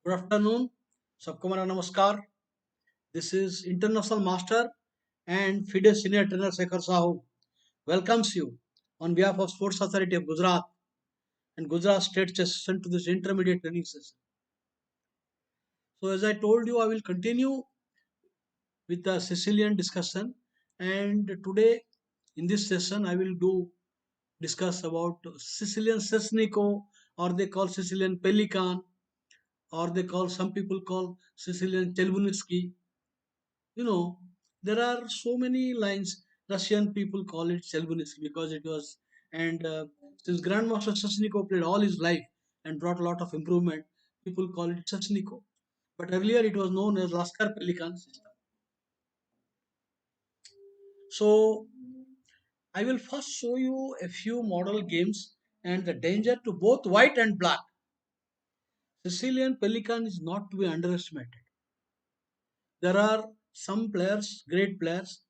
Good afternoon. सबको मेरा नमस्कार. This is International Master and FIDE Senior Trainer Sekhar Sahu welcomes you on behalf of Sports Authority of Gujarat and Gujarat State Chess Session to this intermediate training session. So as I told you, I will continue with the Sicilian discussion, and today in this session I will discuss about Sicilian Sesnico, or they call Sicilian Pelican, or they call some people call Sicilian Chelbunitsky. You know, there are so many lines. Russian people call it Chelbunitsky because it was, and since Grandmaster Sashniko played all his life and brought a lot of improvement, people call it Sashniko. But earlier it was known as Laskar Pelikan system. So I will first show you a few model games and the danger to both white and black. Sicilian Pelican is not to be underestimated. There are some players, great players,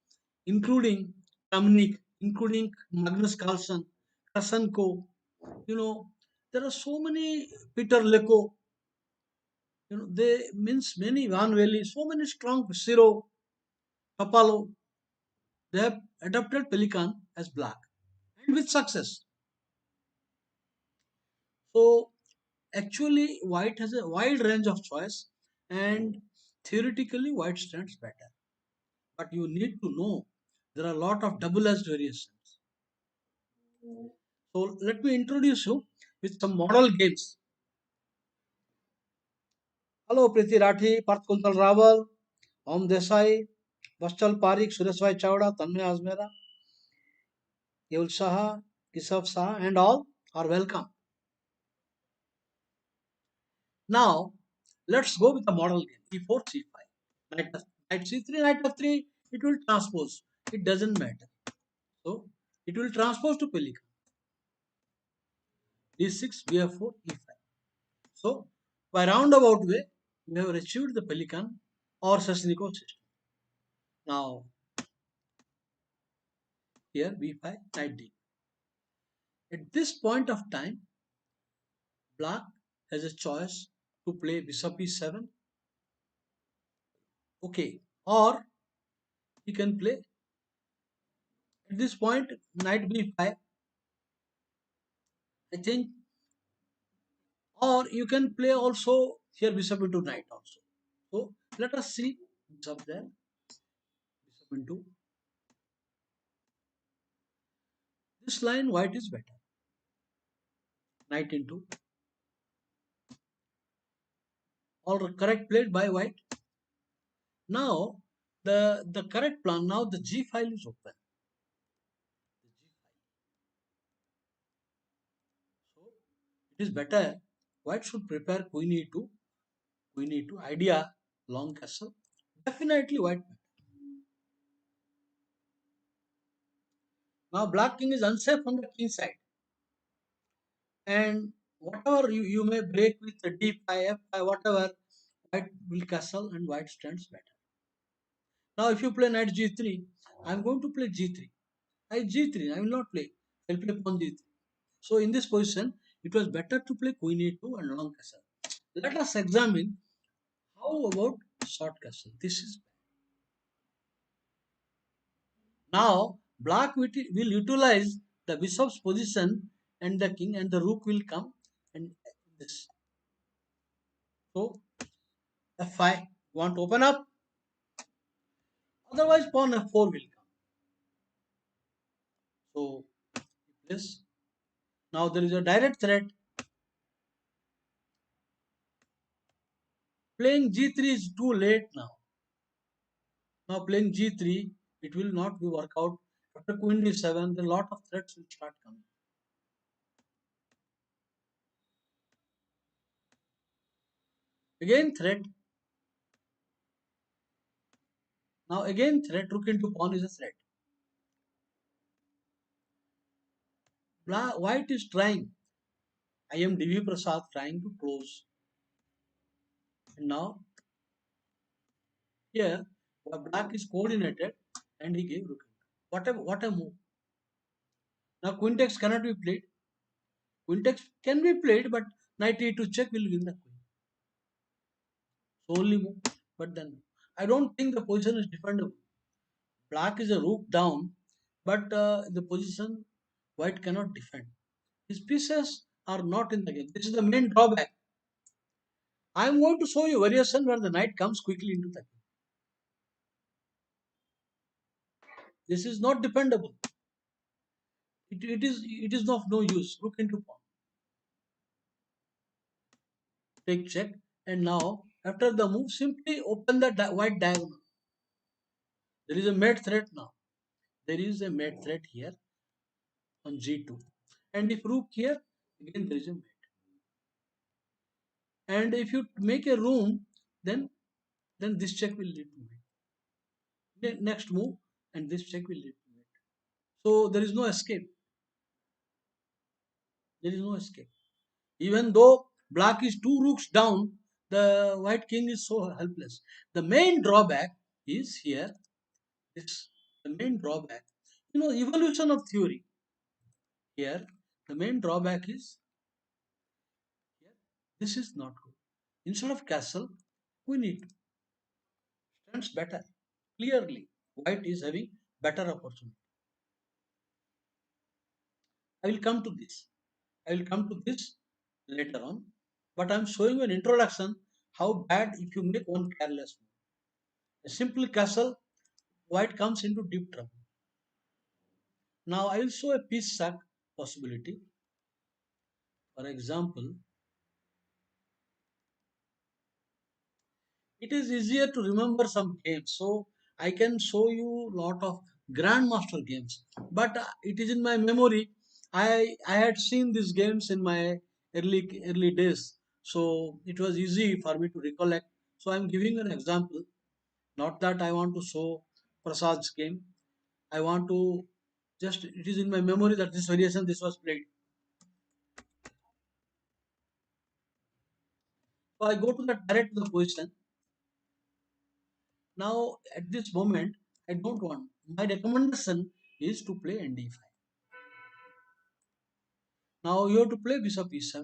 including Kramnik, including Magnus Carlsen, Krasenko. You know, there are so many, Peter Leko. They means many, Van Valley, so many strong, Siro, Papalo. They have adopted Pelican as black and with success. So actually, white has a wide range of choice, and theoretically, white stands better. But you need to know there are a lot of double-edged variations. So let me introduce you with some model games. Hello, Priti Rathi, Parth Kuntal Rawal, Om Desai, Vaschal Parikh, Sureshbhai Chawda, Tanmay Azmera, Yul Saha, Kisaf Saha, and all are welcome. Now, let's go with the model game. E4, C5. Knight C3, Knight F3, it will transpose. It doesn't matter. So, it will transpose to Pelican. D6, BF4, E5. So, by roundabout way, we have achieved the Pelican or Sashniko system. Now, here B5, Knight D. At this point of time, Black has a choice to play Bishop E7. Okay, or he can play at this point Knight B5. I think, or you can play also here Bishop into Knight also. So let us see Bishop there, Bishop into this line. White is better. Knight into, all correct played by White. Now the correct plan. Now the G file is open. So it is better. White should prepare Queen E2, Queen E2, idea long castle. Definitely White. Now Black King is unsafe on the king side, and whatever you may break with the D5, F5, whatever, White will castle and White stands better. Now if you play Knight G3, I am going to play G3. I G3, I will not play. I will play Pawn G3. So in this position, it was better to play Queen A2 and long castle. Let us examine how about short castle. This is now Black will utilize the bishop's position and the king, and the rook will come and this. So F5 want to open up, otherwise pawn F4 will come. So this, now there is a direct threat. Playing G3 is too late now. Now playing G3, it will not be work out. After Queen D7, a lot of threats will start coming. Again threat. Now again threat, rook into pawn is a threat. White is trying. I am DV Prasad trying to close. And now here Black is coordinated and he gave rook. What a move. Now queen takes cannot be played. Queen takes can be played, but knight e2 check will win the queen. only move. But then I don't think the position is defendable. Black is a rook down, but the position white cannot defend. His pieces are not in the game. This is the main drawback. I am going to show you variation where the knight comes quickly into the game. This is not dependable. It is of no use. Rook into pawn. Take check. And now after the move, simply open the white diagonal. There is a mate threat now. There is a mate threat here on g2. And if rook here, again there is a mate. And if you make a room, then this check will lead to mate. Next move, and this check will lead to mate. So there is no escape. There is no escape. Even though black is two rooks down, the white king is so helpless. The main drawback is here. This the main drawback. Evolution of theory. Here, the main drawback is here. This is not good. Instead of castle, we need stands better. Clearly, white is having better opportunity. I will come to this. I will come to this later on. But I am showing you an introduction how bad if you make one careless move. A simple castle, white comes into deep trouble. Now I will show a piece sack possibility. For example, it is easier to remember some games, so I can show you lot of grandmaster games. But it is in my memory. I had seen these games in my early days, so it was easy for me to recollect. So I am giving an example. Not that I want to show Prasad's game. I want to just it is in my memory that this variation this was played. So I go to the direct to the position. Now at this moment I don't want. My recommendation is to play ND5. Now you have to play bishop e7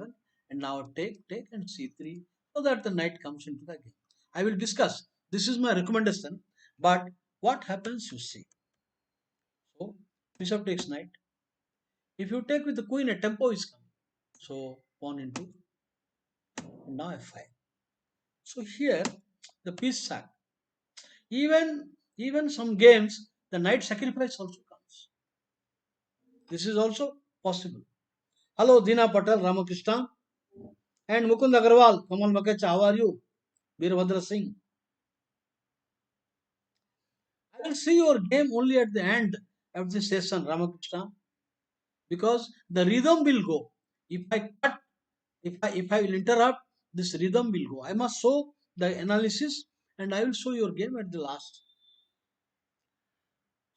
and now take and c3 so that the knight comes into the game. I will discuss. This is my recommendation. But what happens you see. So bishop takes knight. If you take with the queen, a tempo is coming. So pawn into now f5. So here the piece sack. Even some games the knight sacrifice also comes. This is also possible. Hello Dina Patel, Ramakrishna and Mukund Agarwal, Kamal Makecha. How are you? Veerbhadra Singh. I will see your game only at the end of the session, Ramakrishna, because the rhythm will go. If I cut, if I will interrupt, this rhythm will go. I must show the analysis and I will show your game at the last.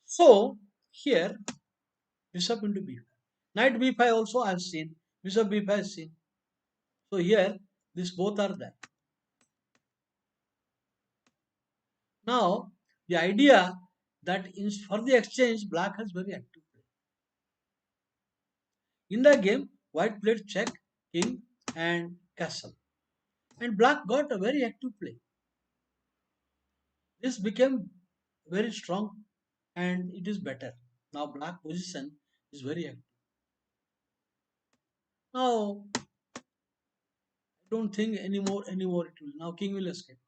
So here bishop into b5. Knight b5 also I have seen. Bishop b5 is seen. So here these both are there. Now the idea that for the exchange black has very active play. In the game white played check, king and castle. And black got a very active play. This became very strong and it is better. Now black position is very active. Now I don't think anymore it will. Now king will escape.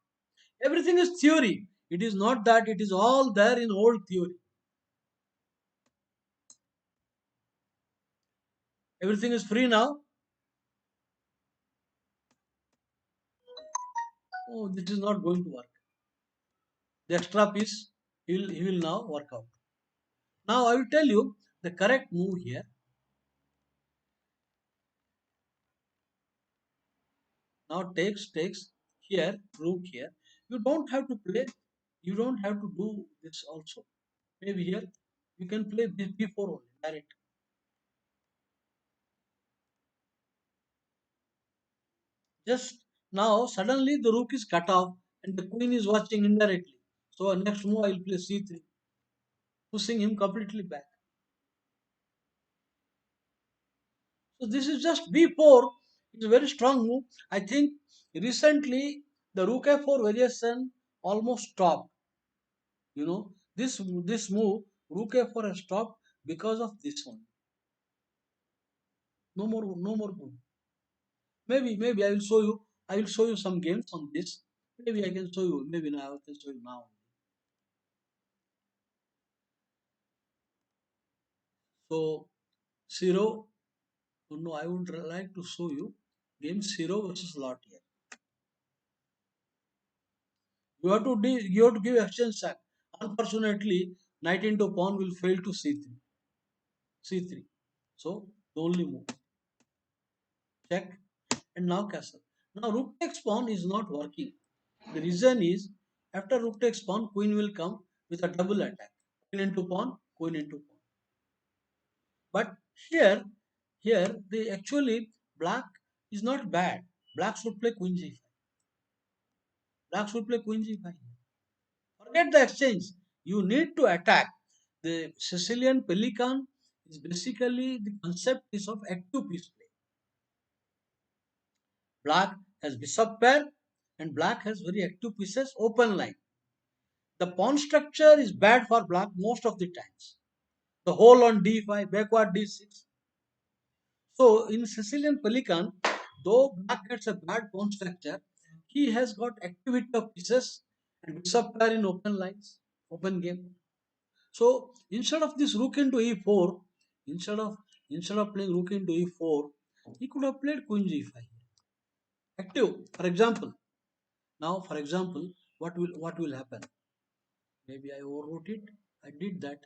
Everything is theory. It is not that it is all there in old theory. Everything is free now. Oh, this is not going to work. The extra piece he will now work out. Now I will tell you the correct move here. Now takes here, rook here. You don't have to play. You don't have to do this also. Maybe here you can play this b4 only direct. Just now suddenly the rook is cut off and the queen is watching indirectly. So next move I will play c3, pushing him completely back. So this is just b4. It's a very strong move. I think recently The rook f4 variation almost stopped. You know, this move rook f4 has stopped because of this one. No more move. Maybe I will show you. I will show you some games on this. Maybe I can show you. Maybe now I can show you now. So zero. No, I would like to show you game zero versus lot here. You have to give exchange sack. Unfortunately, knight into pawn will fail to c3. C3. So the only move. Check and now castle. Now rook takes pawn is not working. The reason is after rook takes pawn, queen will come with a double attack. Queen into pawn, queen into pawn. But here, the actually black is not bad. Black should play queen g5. Black should play queen g5. Forget the exchange. You need to attack. The Sicilian pelican is basically the concept is of active piece play. Black has bishop pair and black has very active pieces open line. The pawn structure is bad for black most of the times. The whole on d5, backward d6. So in Sicilian Pelican, though black gets a bad pawn structure, he has got activity of pieces and bishop pair in open lines, open game. So instead of this rook into e4, instead of instead of playing rook into e4, he could have played queen g5. Active, for example. Now, for example, what will happen? Maybe I overwrote it. I did that.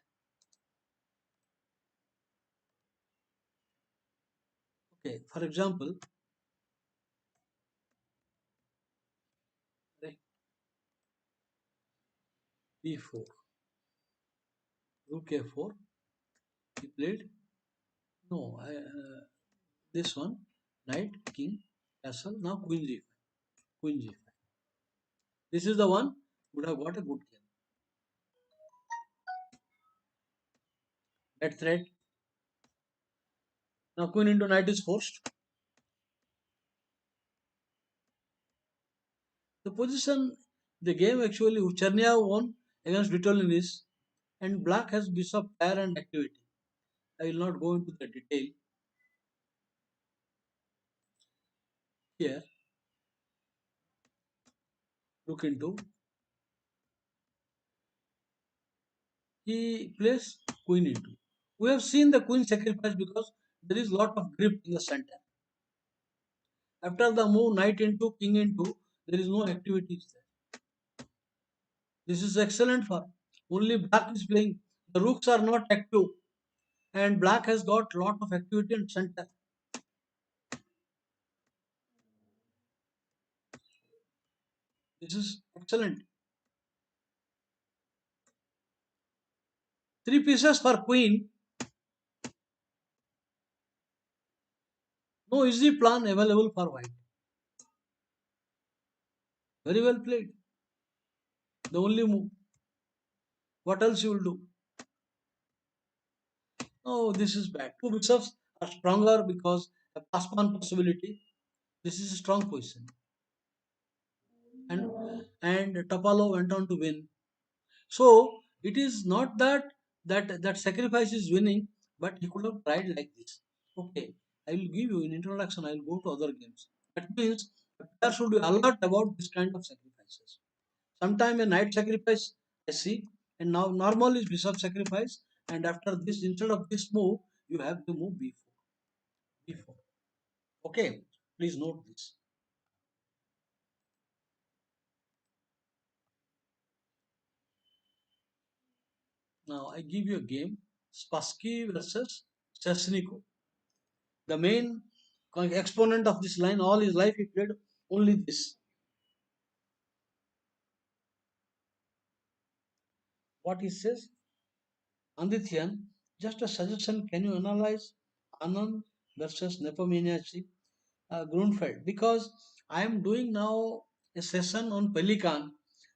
Okay, for example, e4, rook a4. He played no. This one, knight, king, castle. Now queen g5, queen g5. This is the one would have got a good game. That threat. Now queen into knight is forced. The position, the game actually Chernia won against Vitolinis, and black has bishop pair and activity. I will not go into the detail here. Look into he plays queen into. We have seen the queen sacrifice because there is lot of grip in the center. After the move knight into king into, there is no activities there. This is excellent for only black is playing. The rooks are not active, and black has got lot of activity in center. This is excellent. Three pieces for queen. No easy plan available for white. Very well played. The only move. What else you will do? Oh, this is bad. Two bishops are stronger because the pass pawn possibility. This is a strong position. And Topalov went on to win. So it is not that sacrifice is winning, but he could have tried like this. Okay, I will give you in introduction. I will go to other games. That means a player should be alert about this kind of sacrifices. Sometime a knight sacrifice I see, and now normal is bishop sacrifice. And after this, instead of this move, you have to move b4. B4. Okay, please note this. Now I give you a game: Spassky versus Sesniko. The main exponent of this line, all his life he played only this. What he says, Andityan, just a suggestion, can you analyze Anand versus Nepomniachtchi Grunfeld? Because I am doing now a session on Pelican.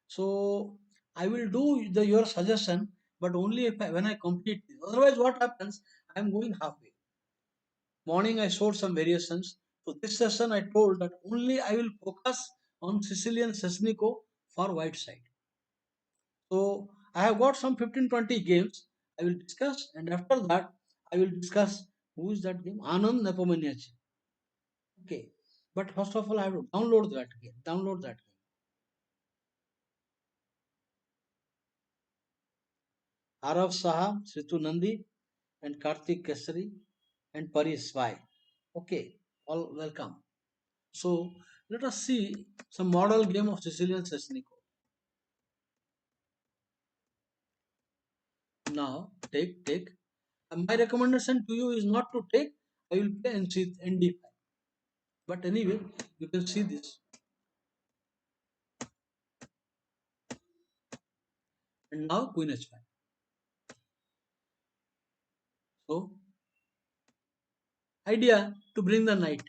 So I will do your suggestion, but only if when I complete this. Otherwise, what happens? I am going halfway. Morning I showed some variations. So this session I told that only I will focus on Sicilian Sesnico for white side. So I have got some 15-20 games I will discuss, and after that I will discuss who is that game? Anand Nepomniachtchi. Okay. But first of all, I have to download that game. Download that game. Arav Saha, Situ Nandi, and Karthik Kesari, and Paris Vai. Okay. All welcome. So let us see some model game of Sicilian Sesnico. Now take. My recommendation to you is not to take. I will play ND5. But anyway, you can see this. And now Queen H5. So idea to bring the knight.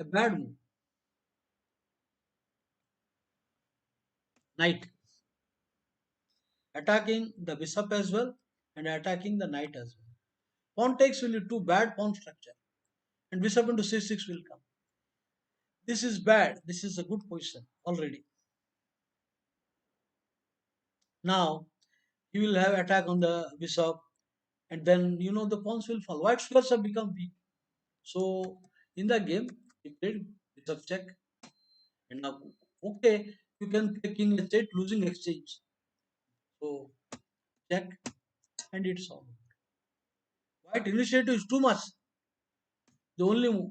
A bad move. Knight. Attacking the bishop as well and attacking the knight as well. Pawn takes will be too bad pawn structure. And bishop into c6 will come. This is bad. This is a good position already. Now he will have attack on the bishop, and then the pawns will fall. White squares have become weak. So in the game, he played bishop check, and now okay, you can play king h8 losing exchange. So check, and it's all. White initiative is too much. The only move.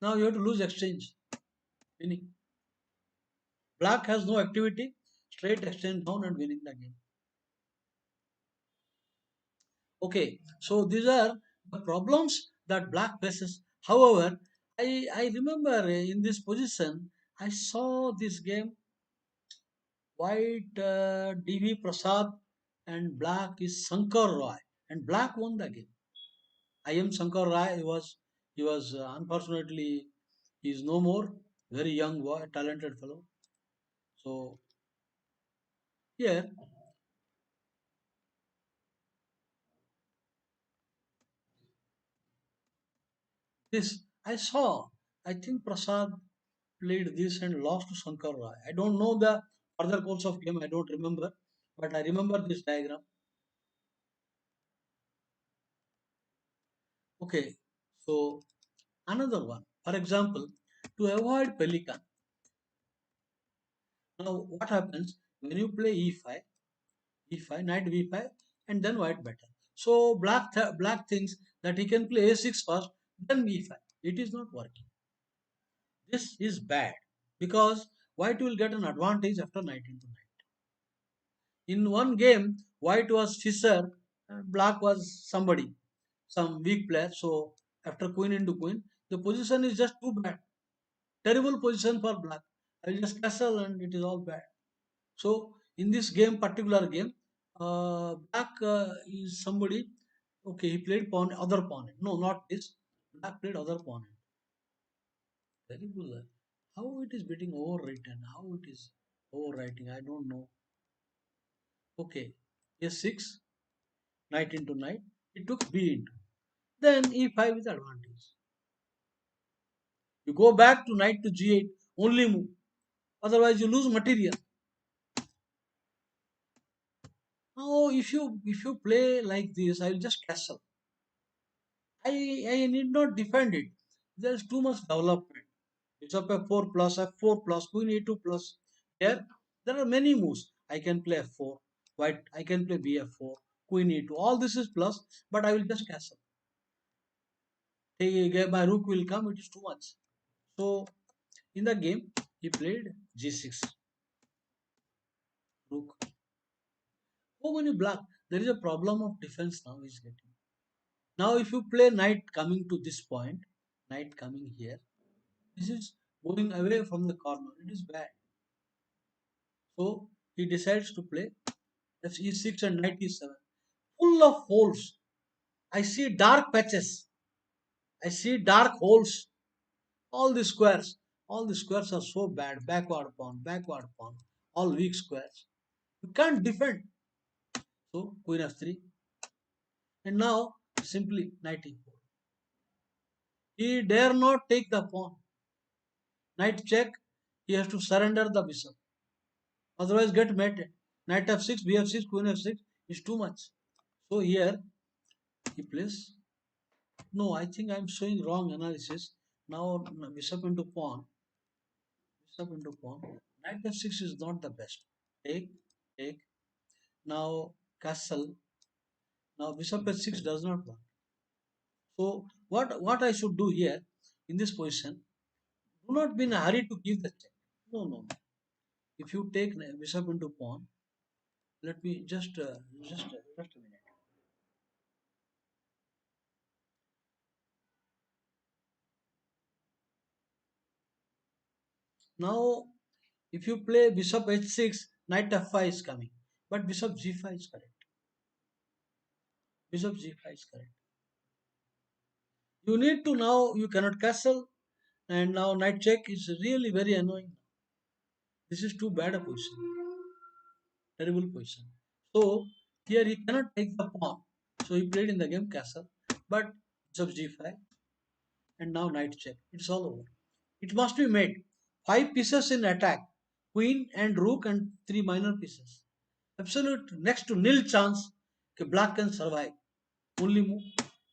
Now you have to lose exchange. Winning. Black has no activity. Straight exchange down and winning the game. Okay, so these are the problems that black faces. However, I remember in this position, I saw this game white DV Prasad and black is Shankar Roy, and black won the game. I am Shankar Roy. He was unfortunately he is no more. Very young boy, talented fellow. So here this I saw. I think Prasad played this and lost to Shankar Roy. I don't know the further course of game. I don't remember, but I remember this diagram. Okay, so another one. For example, to avoid pelican. Now, what happens when you play e5, knight b5, and then white better? So black thinks that he can play a6 first, then b5. It is not working. This is bad because white will get an advantage after knight into knight. In one game, white was Fisher, and black was somebody, some weak player. So after queen into queen, the position is just too bad. Terrible position for black. I will just castle and it is all bad. So in this game, particular game, black is somebody. Okay, he played pawn, other pawn. No, not this. Black played other pawn. Terrible. How it is getting overwritten? How it is overwriting? I don't know. Okay, a6, knight into knight. It took b into. Then e5 is advantage. You go back to knight to g8, only move. Otherwise, you lose material. Now, if you play like this, I will just castle. I need not defend it. There is too much development. Bishop f4 plus f4 plus queen e2 plus. Here, there are many moves. I can play f4. White, I can play bf4, queen e2. All this is plus, but I will just castle. My rook will come. It is too much. So in the game, he played g6. Rook. Oh, when you black, there is a problem of defense now is getting. Now if you play knight coming to this point, knight coming here, this is going away from the corner. It is bad. So he decides to play e6 and knight e7. Full of holes. I see dark patches. I see dark holes. All the squares. All the squares are so bad. Backward pawn, backward pawn. All weak squares. You can't defend. So queen f3. And now simply knight e4. He dare not take the pawn. Knight check. He has to surrender the bishop. Otherwise get mated. Knight f6, bf6, queen f6 is too much. So here he plays. No, I think I am showing wrong analysis. Now bishop into pawn. Bishop into pawn. Knight f6 is not the best. Take, take. Now castle. Now bishop h6 does not work. So what I should do here in this position? Do not be in a hurry to give the check. No, no. If you take bishop into pawn, let me just a minute. Now, if you play bishop h6, knight f5 is coming, but bishop g5 is correct. Bishop g5 is correct. You need to now, you cannot castle, and now knight check is really very annoying. This is too bad a position, terrible position. So here he cannot take the pawn. So he played in the game castle, but bishop g5, and now knight check. It's all over. It must be made. 5 pieces in attack, queen and rook and 3 minor pieces. Absolute next to nil chance कि black can survive. Only move.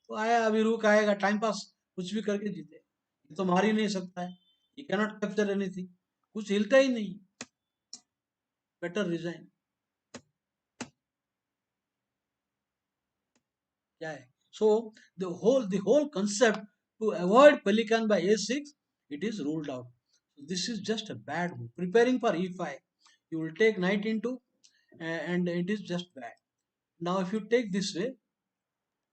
तो आया अभी रुक आएगा time pass कुछ भी करके जीते ये तो मार ही नहीं सकता है he cannot capture anything कुछ हिलता ही नहीं better resign क्या है so the whole concept to avoid pelican by a6 it is ruled out. This is just a bad move. Preparing for e5 you will take knight into and it is just bad. Now if you take this way,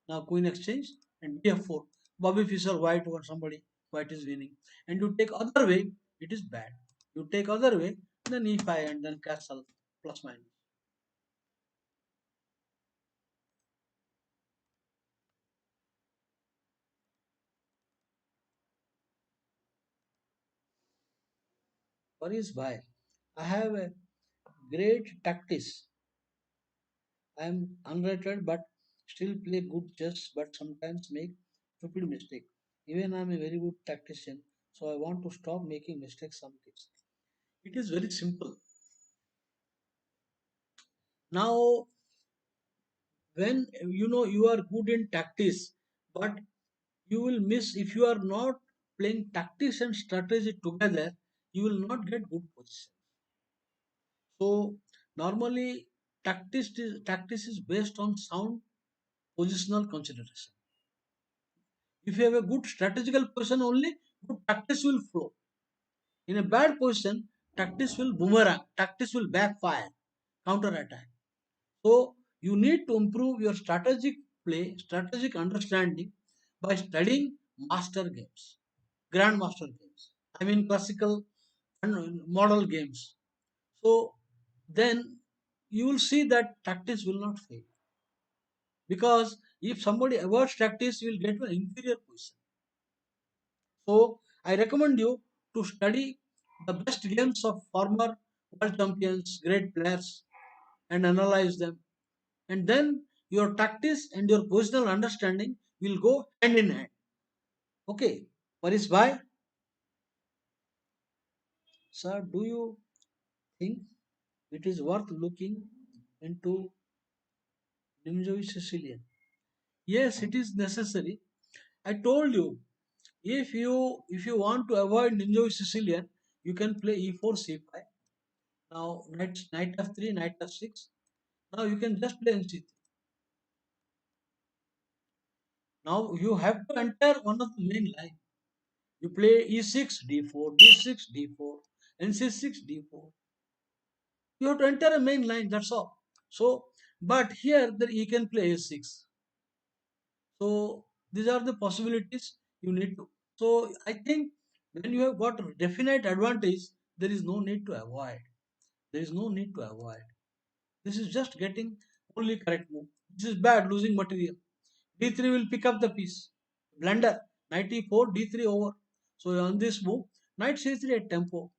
now queen exchange and bf4. Bobby Fischer white or somebody white is winning. And you take other way, it is bad. You take other way, then e5 and then castle plus minus. Paris bhai, I have a great tactics. I am unrated but still play good chess but sometimes make stupid mistake. Even I am a very good tactician, so I want to stop making mistakes some tips. It is very simple. Now when you know you are good in tactics, but you will miss if you are not playing tactics and strategy together, you will not get good position. So normally tactics is based on sound positional consideration. If you have a good strategical position only, good tactics will flow. In a bad position, tactics will boomerang, tactics will backfire, counter attack. So you need to improve your strategic play, strategic understanding by studying master games, grandmaster games. I mean classical and model games. So then you will see that tactics will not fail. Because if somebody avoids tactics, you will get an inferior position. So I recommend you to study the best games of former world champions, great players, and analyze them. And then your tactics and your positional understanding will go hand in hand. Okay, Paris bhai, sir, do you think it is worth looking into Nimzo Sicilian? Yes, it is necessary. I told you if you want to avoid Ninja Sicilian, you can play e4 c5. Now knight f3, knight f6. Now you can just play n3. Now you have to enter one of the main line. You play e6, d4, d6, d4, nc6, d4. You have to enter a main line. That's all. So, but here you can play a6. So these are the possibilities you need to. So I think when you have got a definite advantage, there is no need to avoid. There is no need to avoid. This is just getting only correct move. This is bad losing material. D3 will pick up the piece. Blunder. Knight e4, d3 over. So on this move, knight c3 at tempo.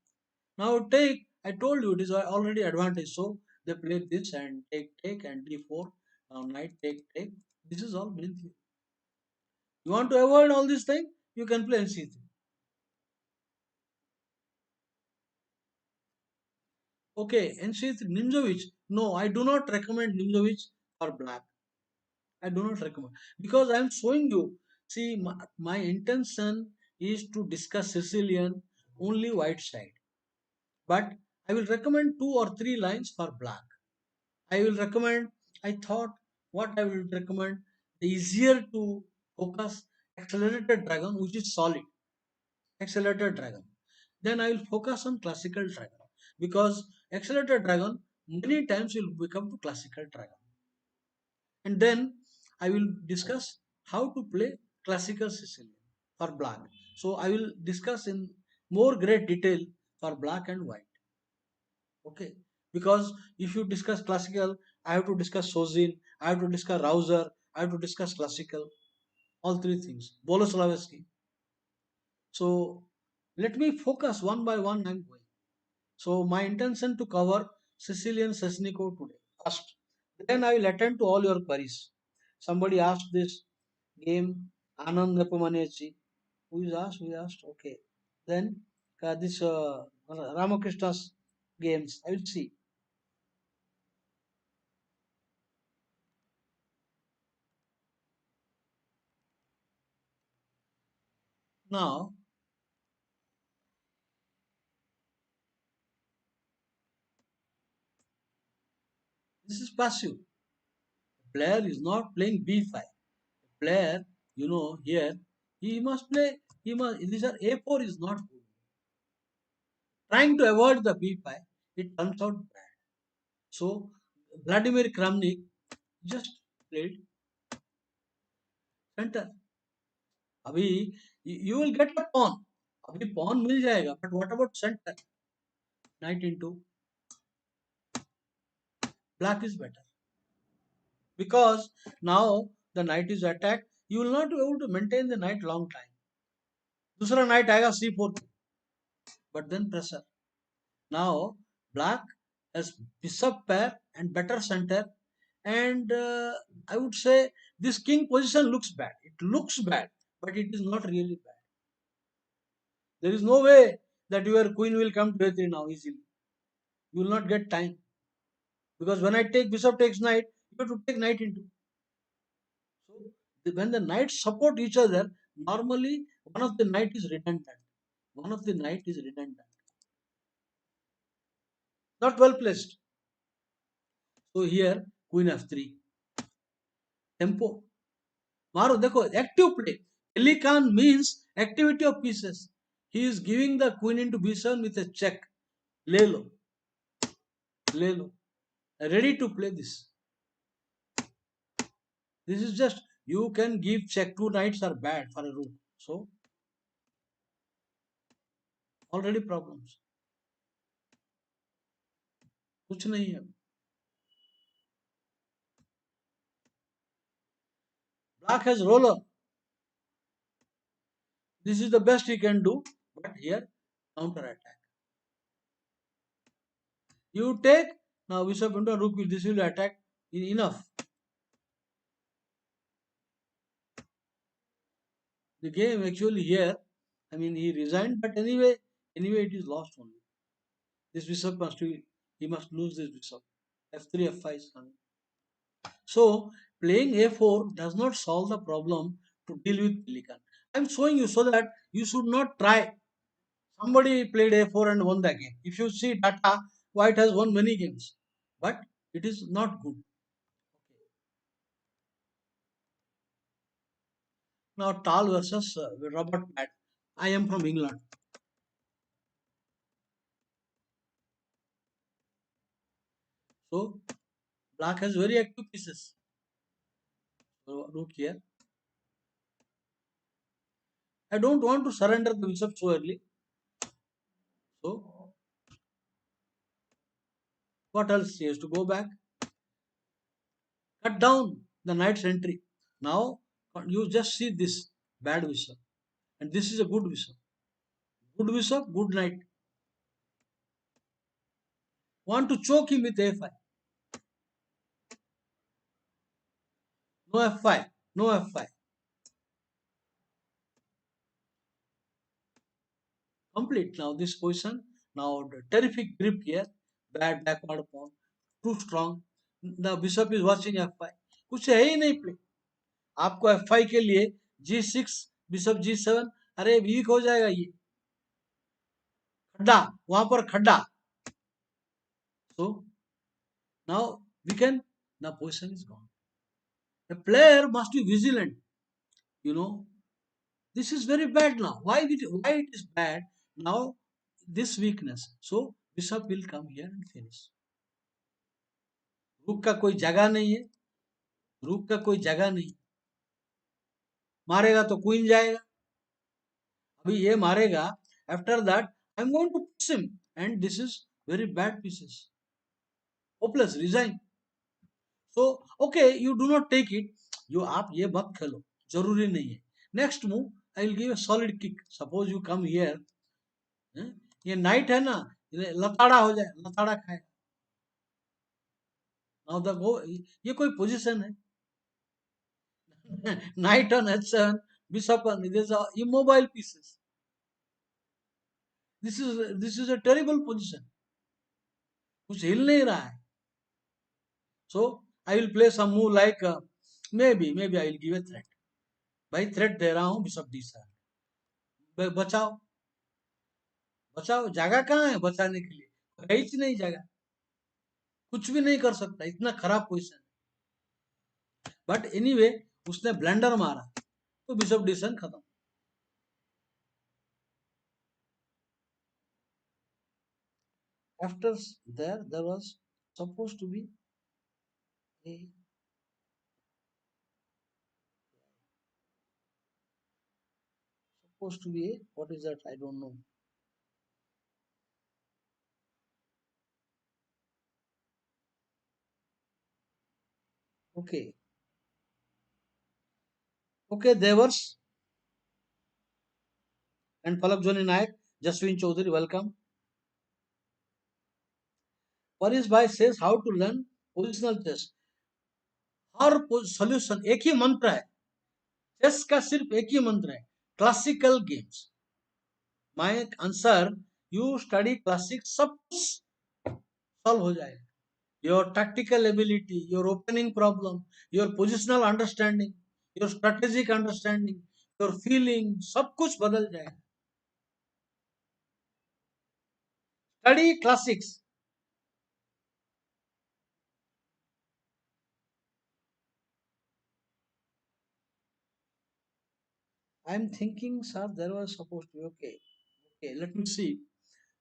Now take. I told you it is already advantage. So they play this and take and d4. Now knight take. This is all main thing. You want to avoid all these things? you can play NC3. Okay, NC3 Nimzovic. No, I do not recommend Nimzovic for black. I do not recommend because I am showing you. See, my intention is to discuss Sicilian only white side, but I will recommend two or three lines for black. I will recommend. I thought what I will recommend the easier to focus accelerated dragon, which is solid accelerated dragon. Then I will focus on classical dragon because accelerated dragon many times will become to classical dragon. And then I will discuss how to play classical Sicilian for black. So I will discuss in more great detail for black and white. Okay, because if you discuss classical, I have to discuss Sozin, I have to discuss Rouser, I have to discuss classical, all three things. Boleslavsky. So let me focus one by one. I'm going. So my intention to cover Sicilian Sesnico today first. Then I will attend to all your queries. Somebody asked this game Anand Nepomaniachi. Who is asked? We asked. Okay. Then this Ramakrishna's games. I will see. Now this is passive. Player is not playing b5. Player, here he must play. He must. These are a4 is not good. Trying to avoid the b5, it turns out bad. So Vladimir Kramnik just played center. अभी you will get a pawn. अभी pawn मिल जाएगा. But what about center? Knight into black is better because now the knight is attacked. You will not be able to maintain the knight long time. दूसरा knight आएगा c4 but then pressure. Now black has bishop pair and better center, and I would say this king position looks bad. It looks bad, but it is not really bad. There is no way that your queen will come to a3 now easily. You will not get time because when I take bishop takes knight, you have to take knight into. So when the knights support each other, normally one of the knight is redundant. One of the knight is redundant, not well placed. So here queen f3, tempo. मारो देखो active play. Pelican means activity of pieces. He is giving the queen into b7 with a check. ले लो, ले लो. Ready to play this. This is just you can give check. Two knights are bad for a rook. So already problems. कुछ नहीं है. Black has roller. This is the best he can do. But here counter attack. You take now bishop into rook. This will attack enough. The game actually here. I mean he resigned, but anyway it is lost only. This bishop he must lose this bishop. F3 F5 is coming. So playing A4 does not solve the problem to deal with Pelican. I am showing you so that you should not try. Somebody played A4 and won the game. If you see data, White has won many games, but it is not good. Now Tal versus Robert Pat. I am from England. So Black has very active pieces. So rook here. I don't want to surrender the bishop so early. So what else? He has to go back. Cut down the knight's entry. Now you just see this bad bishop. And this is a good bishop. Good bishop, good knight. Want to choke him with a5. No f5. No f5. complete. Now this position, now the terrific grip here, bad backward pawn, too strong. The bishop is watching f5. कुछ है ही नहीं play. आपको f5 के लिए g6, bishop g7, अरे week हो जाएगा ये. खड्डा, वहां पर खड्डा. So now we can, the position is gone. A player must be vigilant. You know, this is very bad now. Why it is bad now? This weakness. So bishop will come here and finish. रुक का कोई जगह नहीं है. रुक का कोई जगह नहीं. मारेगा तो क्वीन जाएगा. अभी ये मारेगा. After that, I'm going to push him, and this is very bad pieces. Hopeless. Resign. So okay, you do not take it. You आप ये मत खेलो. जरूरी नहीं है. Next move, I will give a solid kick. Suppose you come here. ये night है ना, लताड़ा हो जाए, लताड़ा खाए. नाउ द गो, ये कोई पोजीशन है? Knight on h7, bishop on, this are immobile pieces. This is a terrible position. कुछ हिल नहीं रहा है. So I will play some move like, maybe I will give a threat. भाई threat दे रहा हूं, बिशप d7. बचाओ, बचाओ. जगह कहाँ है बचाने के लिए? है ही नहीं जगह. कुछ भी नहीं कर सकता, इतना खराब पोजीशन. बट एनीवे, उसने ब्लेंडर मारा तो बिशप d7 खत्म. After there was supposed to be a, what is that? I don't know. Okay, Devers and Palak Joni Nayak, Jaswin Chaudhary, welcome. Paris Bhai says how to learn positional chess. Her solution एक ही मंत्र है. Chess का सिर्फ एक ही मंत्र है, classical games. My answer, you study classic, सब solve हो जाएगा. Your tactical ability, your opening problem, your positional understanding, your strategic understanding, your feeling, सब कुछ बदल जाएगा. Study classics. I'm thinking, sir, there was supposed to be okay. Okay, let me see.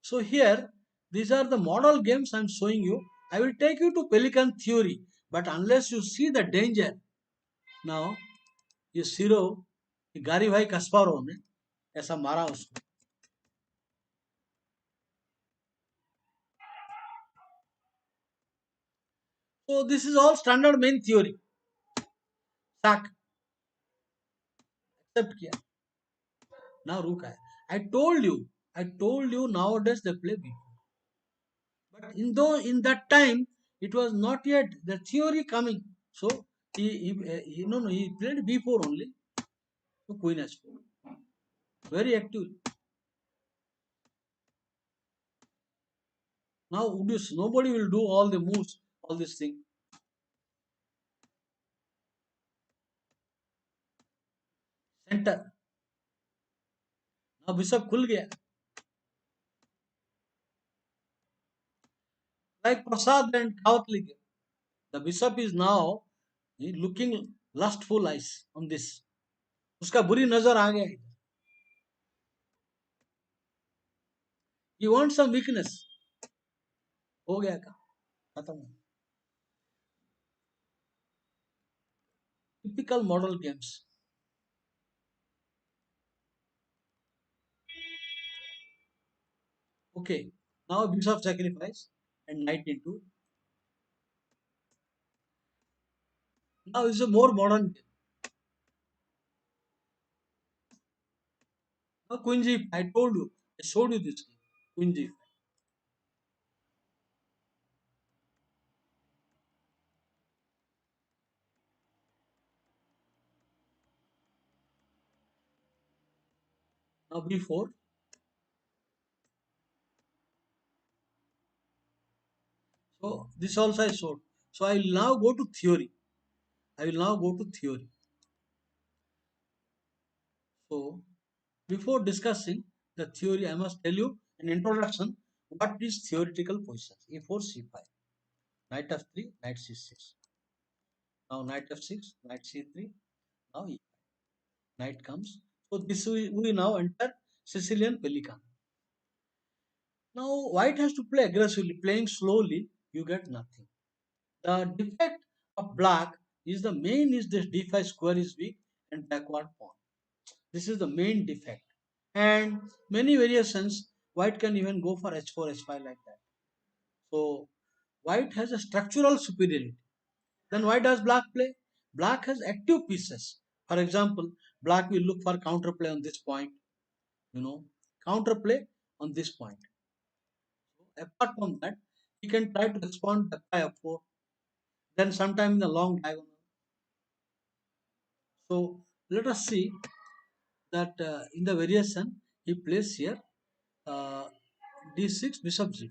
So here, these are the model games I'm showing you. I will take you to Pelican theory, but unless you see the danger, now ये सिरो, गारी भाई कस्पारोव ने ऐसा मारा उसको. So this is all standard main theory. साक accept किया. Now रुका है. I told you nowadays they play before. But in that time it was not yet the theory coming. So he played before only. So Queen H4. Very active. Now nobody will do all the moves, all this thing. Center. Now Bishop खुल गया. Like Prasad and Kawatli. The Bishop is now looking lustful eyes on this. उसका बुरी नजर आ गया. He wants some weakness. हो गया का खत्म. Typical model games. Okay, now bishop sacrifice and knight into. Now it's a more modern game. Now queen g. I told you, I showed you this game. Queen g. Now b4. So this also I showed. So I will now go to theory. I will now go to theory. So before discussing the theory, I must tell you an introduction. What is theoretical positions? A4, C5, knight f3, knight c6. Now knight f6, knight c3. Now knight comes. So this we now enter Sicilian Pelican. Now white has to play aggressively. Playing slowly, you get nothing. The defect of black is the main is this d5 square is weak and backward pawn. This is the main defect. And many variations, white can even go for h4, h5 like that. So white has a structural superiority. Then why does black play? Black has active pieces. For example, black will look for counterplay on this point, you know, counterplay on this point. So apart from that, he can try to respond by f4, then sometime in the long diagonal. So let us see that in the variation he plays here uh, d6 bishop g5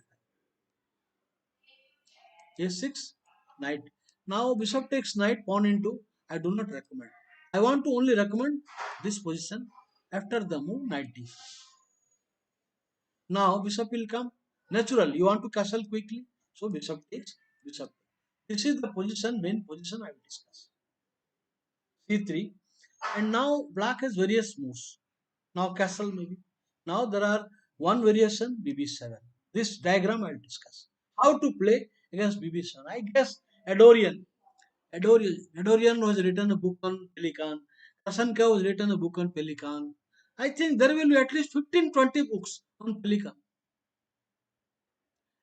a6 knight. Now bishop takes knight pawn into. I do not recommend. I want to only recommend this position after the move knight d. Now bishop will come natural. You want to castle quickly, so bishop takes bishop. This is the position, main position I will discuss. c3, and now black has various moves. Now castle maybe. Now there are one variation bb7. This diagram I will discuss. How to play against bb7. I guess Adorian. Adorian has written a book on Pelican. Kasanka has written a book on Pelican. I think there will be at least 15-20 books on Pelican.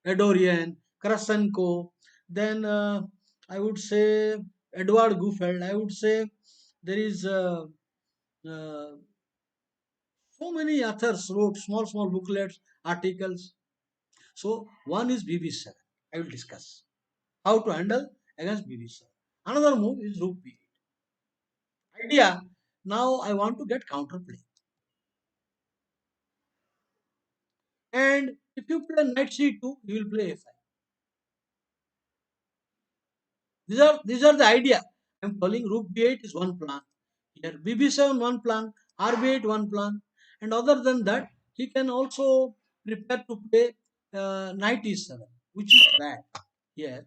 Adorian, Krasenko, then I would say Edward Gufeld. I would say there is uh, so many authors wrote small booklets, articles. So one is BB7. I will discuss how to handle against BB7. Another move is Rook B8. Idea. Now I want to get counterplay. And if you play knight C2, you will play A5. These are the idea. I'm telling Rook B8 is one plan. Here BB7 one plan, RB8 one plan, and other than that, he can also prepare to play knight E7, which is bad. Here,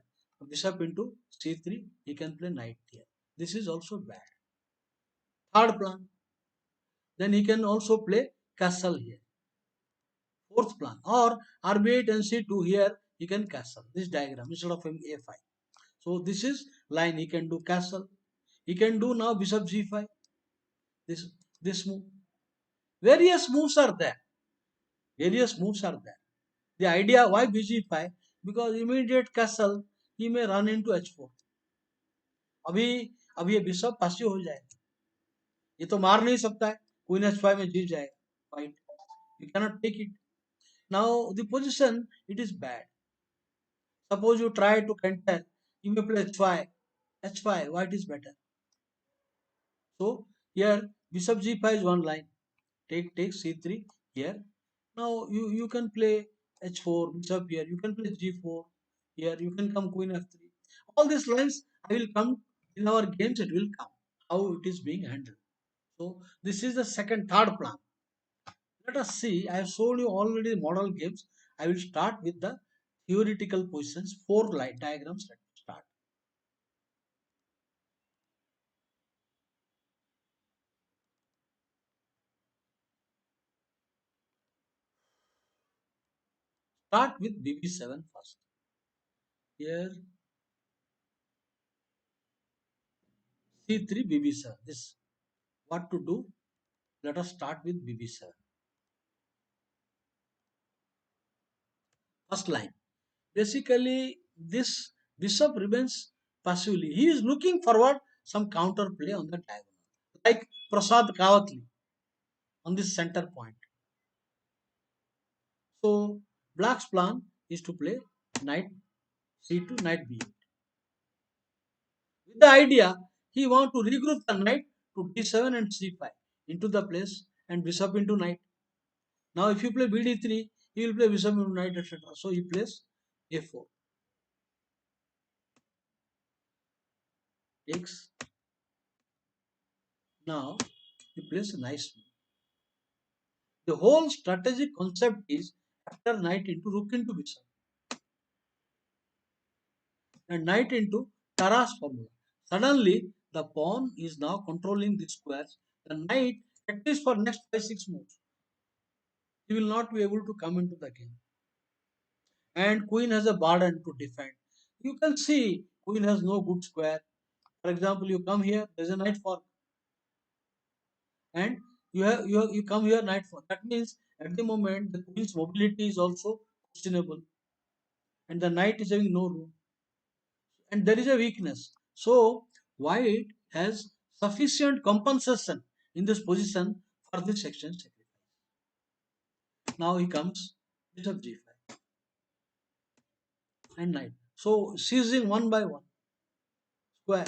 bishop into C3, he can play knight here. This is also bad. Third plan, then he can also play castle here. Fourth plan, or RB8 and C2 here, he can castle. This diagram instead of A5. So this is line. He can do castle. He can do now bishop G5. This this move. Various moves are there. Various moves are there. The idea why bg5, because immediate castle he may run into h4. अभी अब ये bishop passive हो जाएगा. ये तो मार नहीं सकता है. क्वीन h5 में जीत जाएगा. Right? You cannot take it. Now the position it is bad. Suppose you try to counter, you may play h5. h5, what is better? So here bishop g5 is one line. Take c3 here. Now you can play h4 bishop here. You can play g4 here. You can come queen f3. All these lines I will come in our games. It will come how it is being handled. So this is the third plan. Let us see. I have shown you already model games. I will start with the theoretical positions. Four line diagrams. Let us start. Start with bb7 first. Here c3 bb7. This what to do. Let us start with bb7. First line. Basically, this bishop remains passively. He is looking forward some counter play on the diagonal, like Prasad Kawatli on this center point. So, black's plan is to play knight c2, knight b8. With the idea, he want to regroup the knight to d7 and c5 into the place and bishop into knight. Now, if you play bd3, he will play bishop into knight, etc. So, he plays a4. takes. Now he plays a nice move. The whole strategic concept is after knight into rook into bishop and knight into Taras formula. Suddenly, the pawn is now controlling the squares. The knight, at least for next 5-6 moves, he will not be able to come into the game. And queen has a burden to defend. You can see queen has no good square. For example, you come here, there's a knight for, and you come here knight for. That means at the moment the queen's mobility is also questionable, and the knight is having no room, and there is a weakness. So white has sufficient compensation in this position for this exchange sacrifice. Now he comes bishop g5 and knight. So seizing one by one square.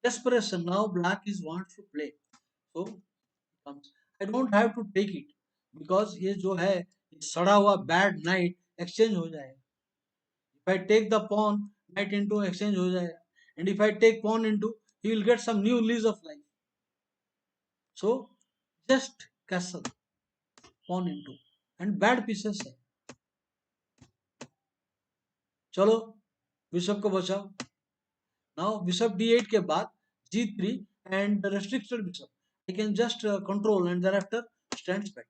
Desperation. Now black is wants to play. So comes. I don't have to take it because ये जो है सड़ा हुआ bad knight exchange हो जाएगा. If I take the pawn, knight into exchange हो जाएगा. And if I take pawn into, he will get some new lease of life. So just castle pawn into and bad pieces है. चलो bishop को बचाओ. Now bishop d8 के बाद g3 and the restricted bishop. I can just control and thereafter stands better.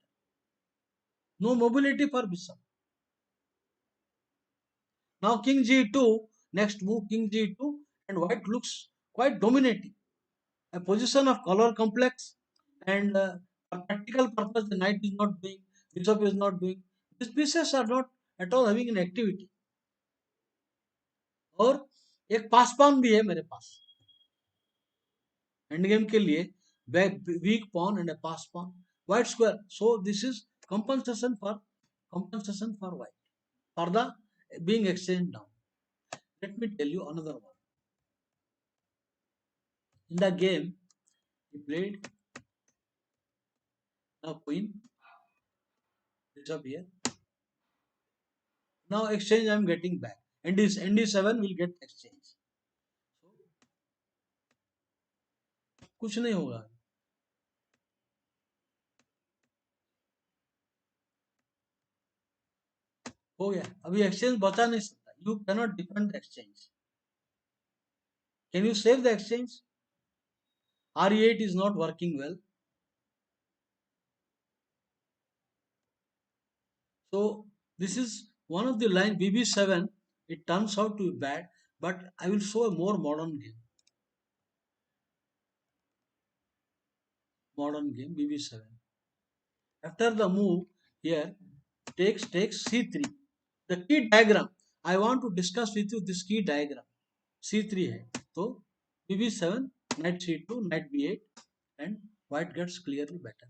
No mobility for bishop. Now king g2, next move king g2 and white looks quite dominating. A position of color complex and for practical purpose the knight is not doing, bishop is not doing. These pieces are not at all having an activity. और एक पास पान भी है मेरे पास end game के लिए weak pawn and a pass pawn white square. So this is compensation for white for the being exchanged down. Let me tell you another one. In the game, he played now queen, bishop here. Now exchange I am getting back. ND7 will get exchange. So, कुछ नहीं होगा. हो गया. अभी exchange बचा नहीं सकता. You cannot defend the exchange. Can you save the exchange? RE8 is not working well. So this is one of the line BB7. It turns out to be bad, but I will show a more modern game. Modern game BB7. After the move here takes C3. The key diagram. I want to discuss with you this key diagram. C3 है. तो BB7, knight C2, knight B8 and white gets clearly better.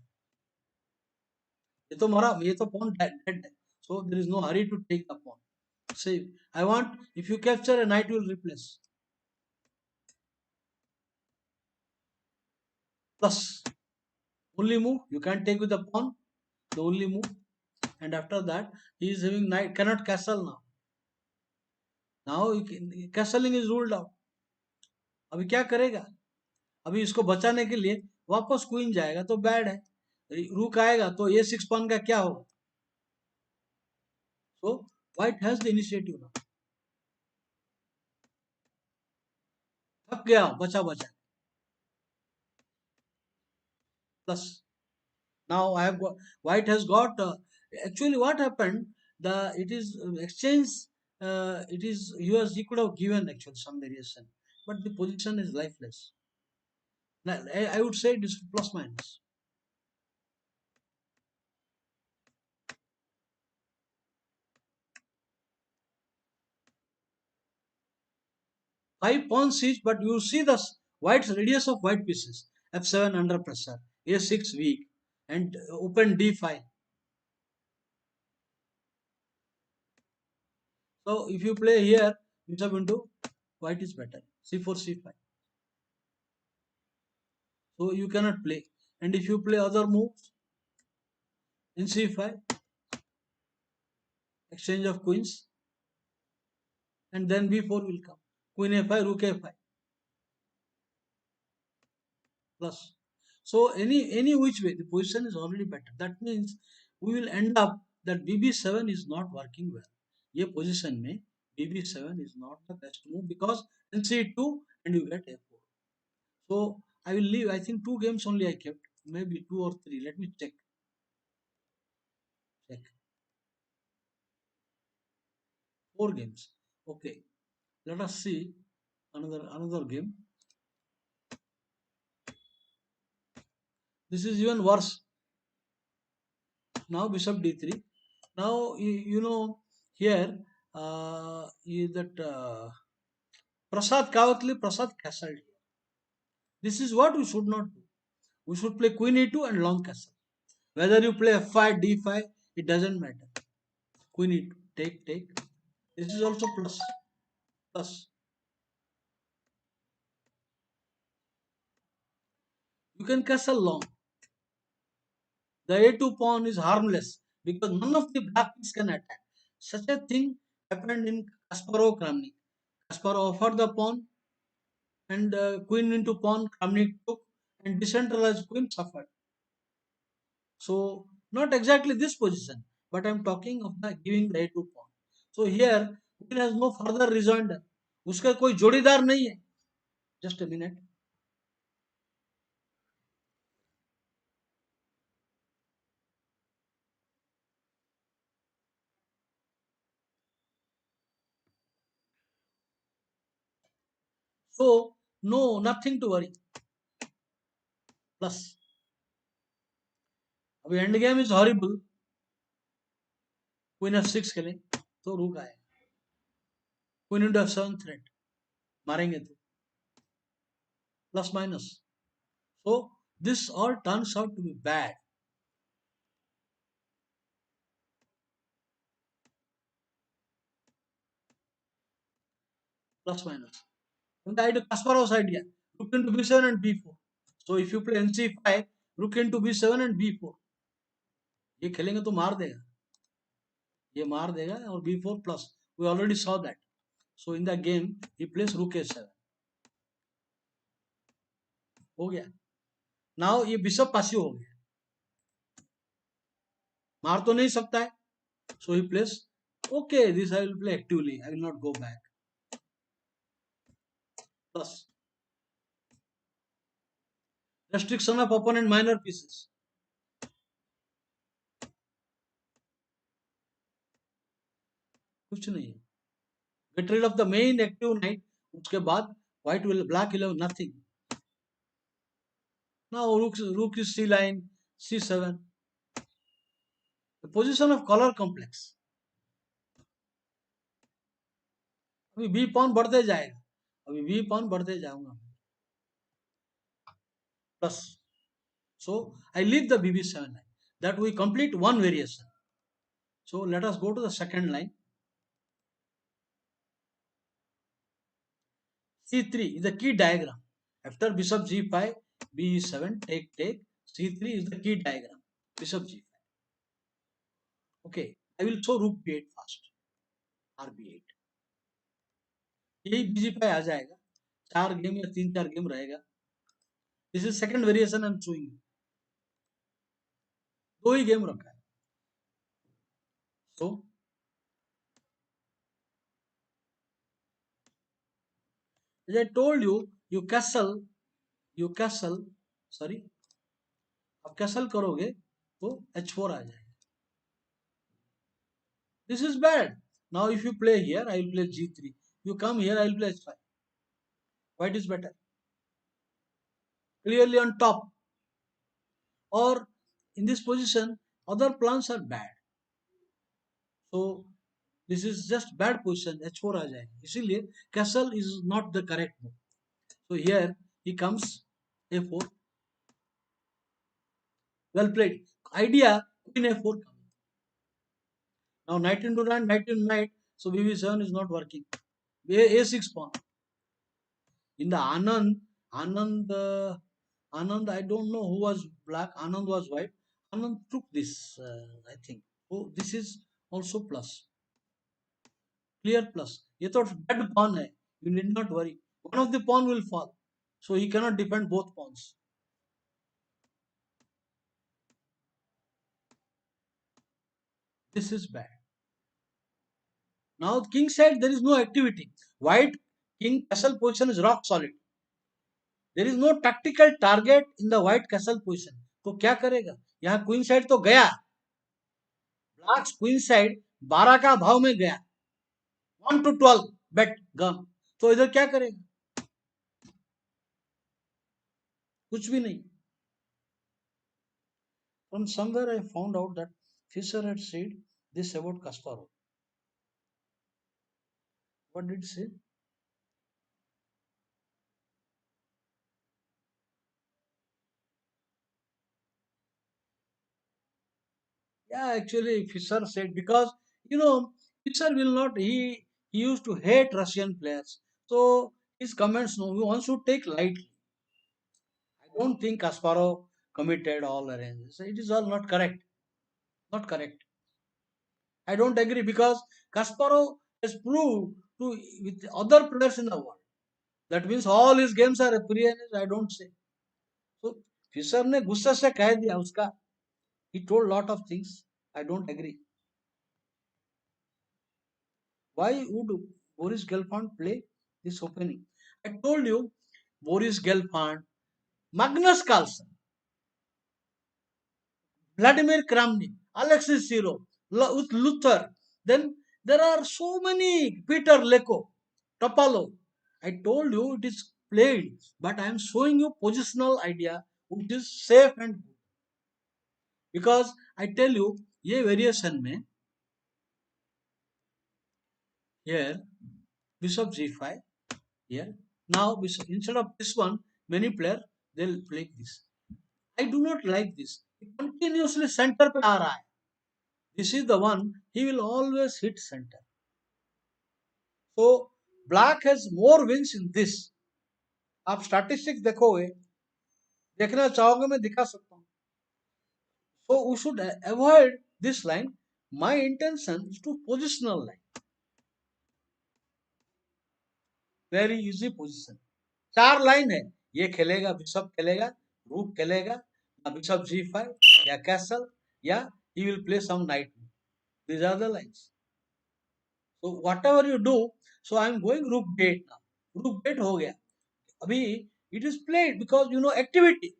ये तो pawn dead है. So there is no hurry to take the pawn. Say I want if you capture a knight you will replace. Plus only move you can take with the pawn. The only move and after that he is having knight cannot castle now. Now castling is ruled out. अभी क्या करेगा? अभी इसको बचाने के लिए वापस queen जाएगा तो बैड है. रूक आएगा तो A6 pawn का क्या होगा? So white has the initiative now. थक गया बचा बचा. Plus now I have got white has got actually what happened the it is exchange it is yours he could have given actually some variation but the position is lifeless. I would say it is plus minus. 5 pawns each, but you see the white's radius of white pieces. F7 under pressure, A6 weak, and open D5. So if you play here, bishop into white is better. C4, C5. So you cannot play. And if you play other moves in C5, exchange of queens, and then B4 will come. Queen A5, rook A5. plus. So any which way, the position is already better. That means we will end up that BB7 is not working well. ये position में BB7 is not the best move because NC2 and you get A4. So I will leave. I think two games only I kept, maybe two or three. Let me check. Check. Four games. Okay. Let us see another game. This is even worse. Now Bishop D3. Now you know here that Prasad castled. This is what we should not do. We should play Queen E2 and long castle. Whether you play F5, D5, it doesn't matter. Queen E2, take. This is also plus. You can castle long. The A2 pawn is harmless because none of the black pieces can attack. Such a thing happened in Kasparov-Kramnik. Kasparov offered the pawn and queen into pawn, Kramnik took and decentralized queen suffered. So not exactly this position, but I'm talking of the giving the A2 pawn. So here queen has no further rejoinder. उसका कोई जोड़ीदार नहीं है. Just a minute. So no, nothing to worry. Plus. अभी end game is horrible. Queen F6 खेलें तो रुक आए. क्वीन इंटू F7 थ्रेट मारेंगे तो plus minus. So this all turns out to be bad. Plus minus. And the idea, Kasparov's idea, rook into B7 and B4. So if you play NC5, rook into B7 and B4. ये खेलेंगे तो मार देगा. ये मार देगा और B4 plus. We already saw that. So in the game, he plays rook A7. हो गया. Now ये bishop passive हो गया. मार तो नहीं सकता है. So he plays, okay, this I will play actively. I will not go back. Plus. Restriction of opponent minor pieces. कुछ नहीं है. Get rid of the main active knight. उसके बाद white will black will have nothing. Now rook is C line, C7. The position of color complex. अभी B pawn बढ़ते जाएगा. अभी B pawn बढ़ते जाऊंगा. Plus. So I leave the BB7 line. That we complete one variation. So let us go to the second line. C3 is the key diagram. After bishop G5, B7, take. C3 is the key diagram. Bishop G5. Okay, I will show rook B8 first. RB8. यही BG5 आ जाएगा. 4 game या 3-4 game रहेगा. This is second variation I am showing you. 2 he game रखा है. So as I told you, you castle, sorry, अब castle करोगे तो H4 आ जाएगा. This is bad. Now if you play here, I will play G3. You come here, I will play H5. White is better. Clearly on top. Or in this position, other plans are bad. So this is just bad position. H4 आ जाएगा. इसीलिए castle is not the correct move. So here he comes A4. Well played. Idea Queen A4 coming. Now knight into knight into knight. So BB7 is not working. A6 pawn. In the Anand, I don't know who was black. Anand was white. Anand took this, I think. Oh, this is also plus. Clear plus. ये तो dead pawn है. You need not worry. One of the pawn will fall. So he cannot defend both pawns. This is bad. Now king side there is no activity. White king castle position is rock solid. There is no tactical target in the white castle position. तो क्या करेगा? यहाँ queen side तो गया, black queen side 12 का भाव में गया, 1 to 12 बेट गम. तो इधर क्या करेगा? कुछ भी नहीं. From somewhere I found out that Fisher had said this about Kasparov. What did he say? Yeah, actually, Fisher said because Fisher will not. He used to hate Russian players, so his comments no one should take lightly. I don't think Kasparov committed all arrangements. It is all not correct. Not correct. I don't agree because Kasparov has proved to with other players in the world. That means all his games are appearance. I don't say. So Fisher ने गुस्से से कह दिया उसका. He told lot of things. I don't agree. Why would Boris Gelfand play this opening? I told you Boris Gelfand, Magnus Carlsen, Vladimir Kramnik, Alexis Zero, Luther. Then there are so many Peter Leko, Topalo. I told you it is played, but I am showing you positional idea which is safe and good. Because I tell you, ये variation में here bishop g5 here. Now instead of this one, many player they'll play this. I do not like this. He continuously center पे आ रहा है. This is the one he will always hit center. So black has more wins in this. आप statistics देखोगे, देखना चाहोगे मैं दिखा सकता हूँ. So we should avoid this line. My intention is to positional line. Very easy position. 4 line है. ये खेलेगा, बिशप खेलेगा, रूक खेलेगा, बिशप g5 या कैसल या he will play some knight. These are the lines. So whatever you do, so I am going rook d8 now. Rook d8 हो गया. अभी it is played because activity.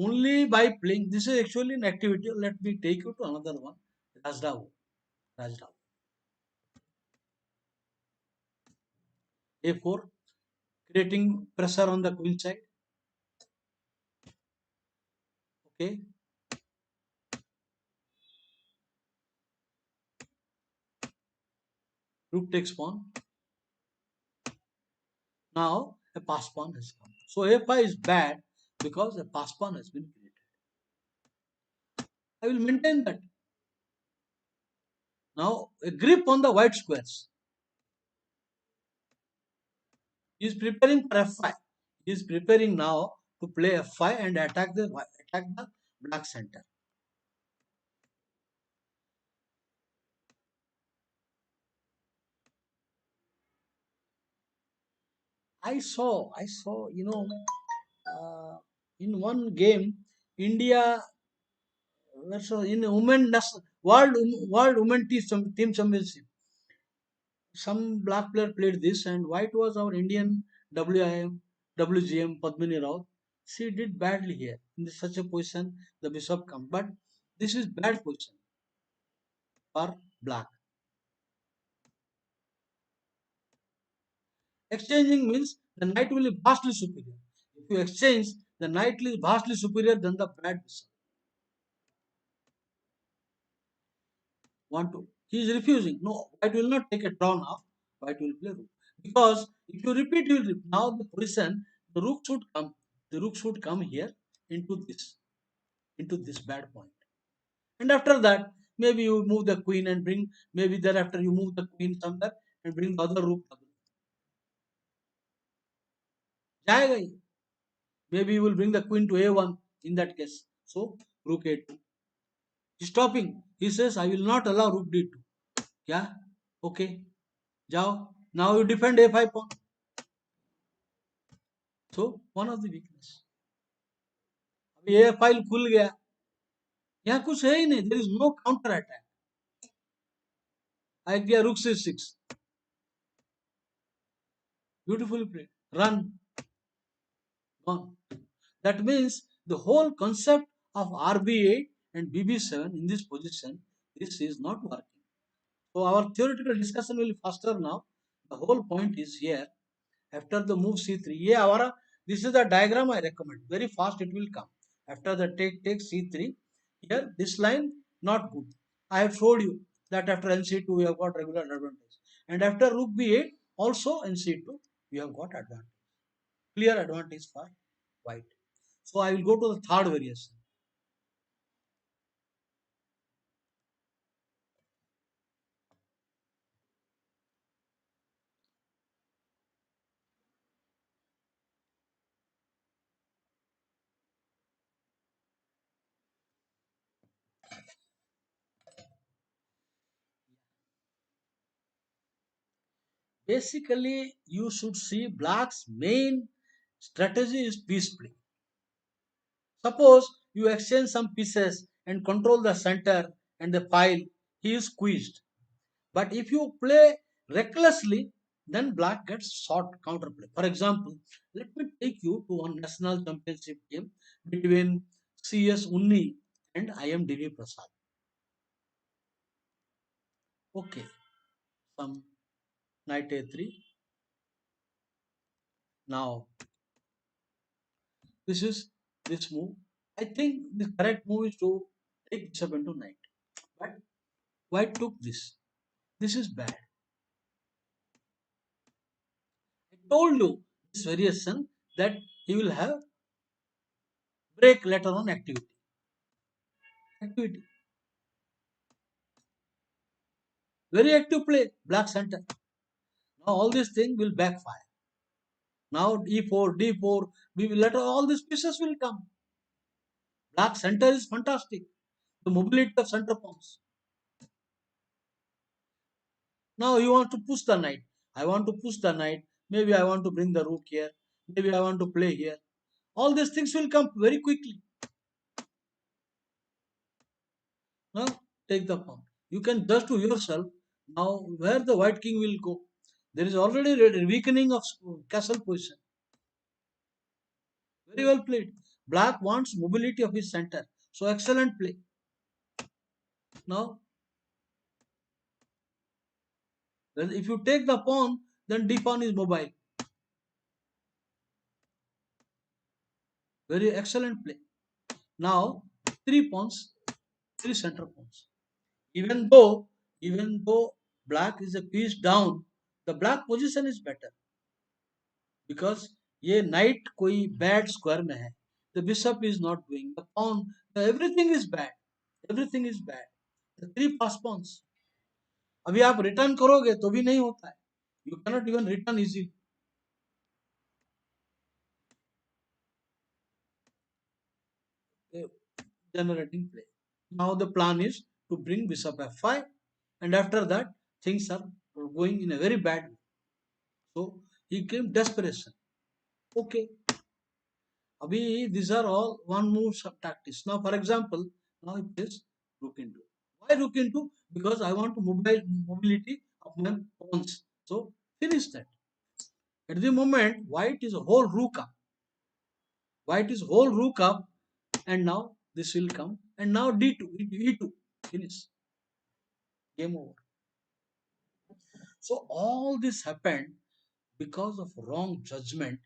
Only by playing, this is actually an activity. Let me take you to another one. Rajdao. Rajdao. A4, creating pressure on the queen side. Okay. Rook takes pawn. Now a pass pawn has come. So a5 is bad because a pass pawn has been created. I will maintain that. Now a grip on the white squares. He is preparing for f5. He is preparing now to play f5 and attack the black center. I saw, in one game, India in world women team championship. Some black player played this, and white was our Indian WIM, WGM Padmini Rao. She did badly here in such a position. The bishop come, but this is bad position for black. Exchanging means the knight will be vastly superior. If you exchange, the knight is vastly superior than the bad bishop. Want to? He is refusing. No, white will not take a draw now. White will play rook. Because if you repeat, you will repeat. Now the position, the rook should come. The rook should come here into this bad point. And after that, maybe you move the queen and bring. Maybe thereafter you move the queen somewhere and bring the other rook. जाएगा ही. Maybe you will bring the queen to a1 in that case. So rook a2. Stopping. He says, I will not allow rook d2. Yeah? Okay. Jao. Now you defend a5 pawn. So one of the weakness. अभी a file खुल गया. यहाँ कुछ है ही नहीं. There is no counter attack. I गया rook c6. Beautifully played. Run. Gone. That means the whole concept of RB8 and BB7 in this position, this is not working. So our theoretical discussion will be faster now. The whole point is here. After the move c3, yeah, this is the diagram I recommend. Very fast it will come. After the take c3, here this line not good. I have showed you that after nc2 we have got regular advantage, and after rook b8 also nc2 we have got advantage. Clear advantage for white. So I will go to the third variation. Basically, you should see black's main strategy is piece play. Suppose you exchange some pieces and control the center and the file, he is squeezed. But if you play recklessly, then black gets short counterplay. For example, let me take you to one national championship game between CS Unni and IM Devi Prasad. Okay, some knight a3. Now, this is this move. I think the correct move is to take bishop into knight. But white took this. This is bad. I told you this variation that he will have break later on activity. Activity. Very active play, black center. Now all these things will backfire. Now e4, d4, we will later all these pieces will come. Black center is fantastic. The mobility of center pawns. Now you want to push the knight. I want to push the knight. Maybe I want to bring the rook here. Maybe I want to play here. All these things will come very quickly. Now take the pawn. You can judge to yourself now where the white king will go. There is already a weakening of castle position. Very well played. Black wants mobility of his center. So excellent play. Now, if you take the pawn, then d pawn is mobile. Very excellent play. Now, three pawns, three center pawns. Even though black is a piece down, the black position is better because ये knight कोई bad square में है. The bishop is not doing. The pawn, everything is bad. Everything is bad. The three pass pawns. अभी आप return करोगे तो भी नहीं होता है. You cannot even return easily. Generating play. Now the plan is to bring bishop f5, and after that things are going in a very bad way. So he came desperation. Okay. Abhi, these are all one move sub tactics. Now, for example, now it is rook into. Why rook into? Because I want to mobility of my pawns. So finish that. At the moment, white is a whole rook up. White is whole rook up, and now this will come. And now d2, e2, finish. Game over. So all this happened because of wrong judgment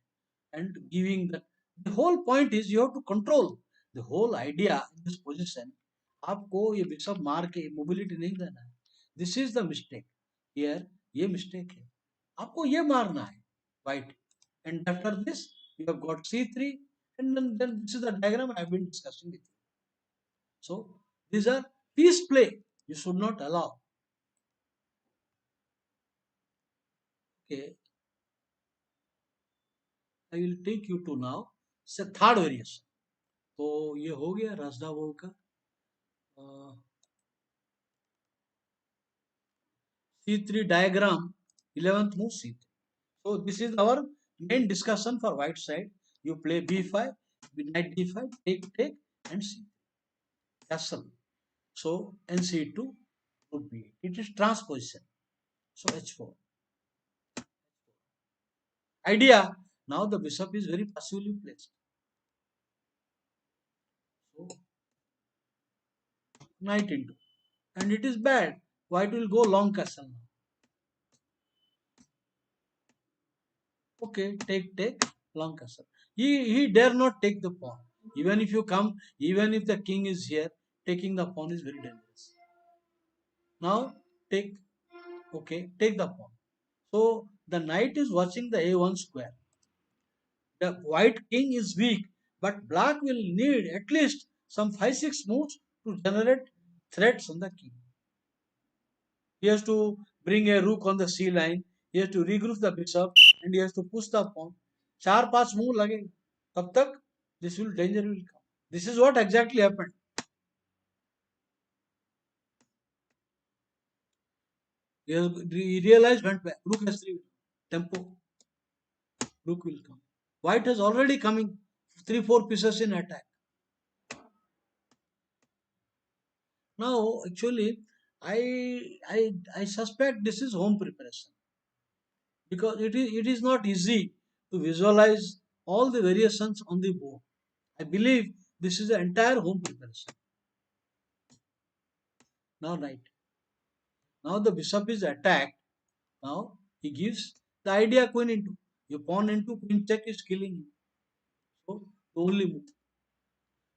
and giving the whole point is you have to control the whole idea in this position. आपको ये bishop मार के mobility नहीं देना है. This is the mistake here. ये mistake है. आपको ये मारना है white. And after this you have got c3, and then this is the diagram I have been discussing with you. So these are piece play you should not allow. Okay, I will take you to now से third variation. तो ये हो गया राजधाबोल का C3 diagram, 11th move C3. So this is our main discussion for white side. You play B5, knight D5, take, and C. castle. So NC2 would be it is transposition. So H4. Idea. Now the bishop is very passively placed. So knight into. And it is bad. White will go long castle now. Okay, take, long castle. He dare not take the pawn. Even if you come, even if the king is here, taking the pawn is very dangerous. Now take, okay, take the pawn. So the knight is watching the A1 square. The white king is weak, but black will need at least some 5-6 moves to generate threats on the king. He has to bring a rook on the C line. He has to regroup the bishop and he has to push the pawn. 4-5 move लगेंगे. तब तक this will danger will come. This is what exactly happened. He realized went back. Rook has 3 tempo. Rook will come. White has already coming 3-4 pieces in attack. Now actually I suspect this is home preparation because it is not easy to visualize all the variations on the board. I believe this is the entire home preparation. Now knight. Now the bishop is attacked. Now he gives the idea queen into. You pawn into queen check is killing him. So the only move.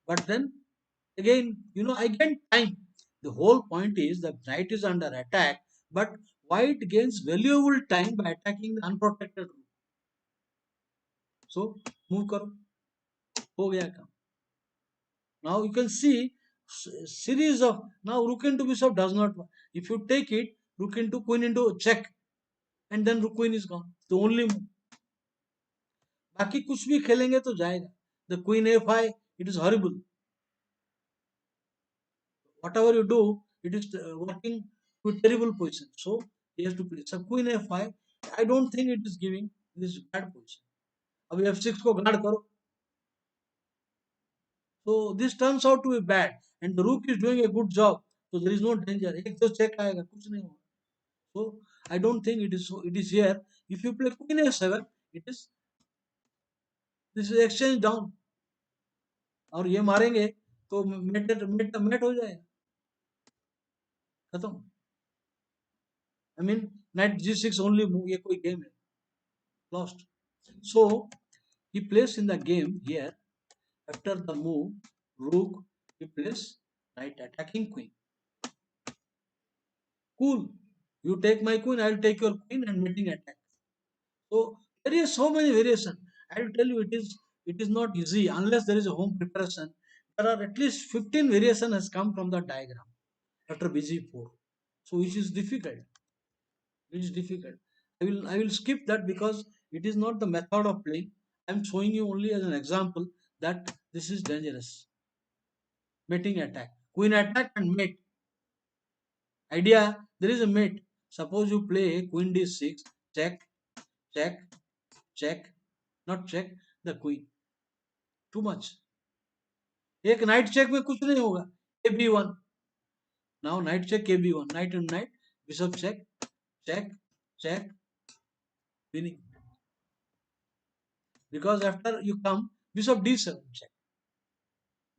But then again, I gain time. The whole point is the knight is under attack, but white gains valuable time by attacking the unprotected rook. So move karo. हो गया काम. Now you can see series of now rook into bishop does not work. If you take it, rook into queen into check, and then rook queen is gone. The only move. बाकी कुछ भी खेलेंगे तो जाएगा. The queen a5, it is horrible. Whatever you do, it is working to a terrible position. So he has to play. So queen a5, I don't think it is giving this bad position. अब f6 को guard करो. So this turns out to be bad, and the rook is doing a good job. So there is no danger. एक तो check आएगा, कुछ नहीं होगा. So I don't think it is so. It is here. If you play queen a7, it is this is exchange down. और ये मारेंगे तो मेट हो जाएगा. खत्म. I mean knight g6 only move. ये कोई game है. Lost. So he plays in the game here. After the move rook, he plays knight attacking queen. Cool. You take my queen, I will take your queen and mating attack. So there is so many variation. I will tell you it is not easy unless there is a home preparation. There are at least 15 variation has come from the diagram after BG4. So which is difficult. It is difficult. I will skip that because it is not the method of playing. I am showing you only as an example that this is dangerous. Mating attack. Queen attack and mate. Idea there is a mate. Suppose you play queen d6, check, check, check, not check the queen. Too much. एक night check में कुछ नहीं होगा. AB1. Now knight check AB1. Knight and knight. Bishop check, check, check, winning. Because after you come, bishop d7 check.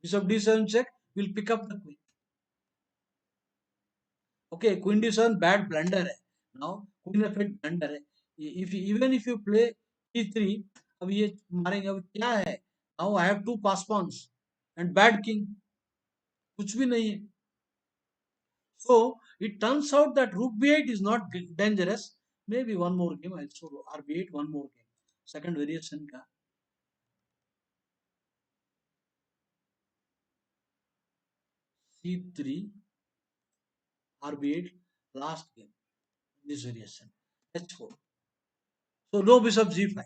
Bishop d7 check will pick up the queen. Okay, queen d7 bad blunder है. Now queen f8 blunder है. Even if you play e3, अब ये मारेंगे. अब क्या है? Now I have two pass pawns and bad king. कुछ भी नहीं है. So it turns out that rook b8 is not dangerous. Maybe one more game. I'll show rb8 one more game. Second variation का. c3 rb8 last game. This variation h4. So no bishop g5.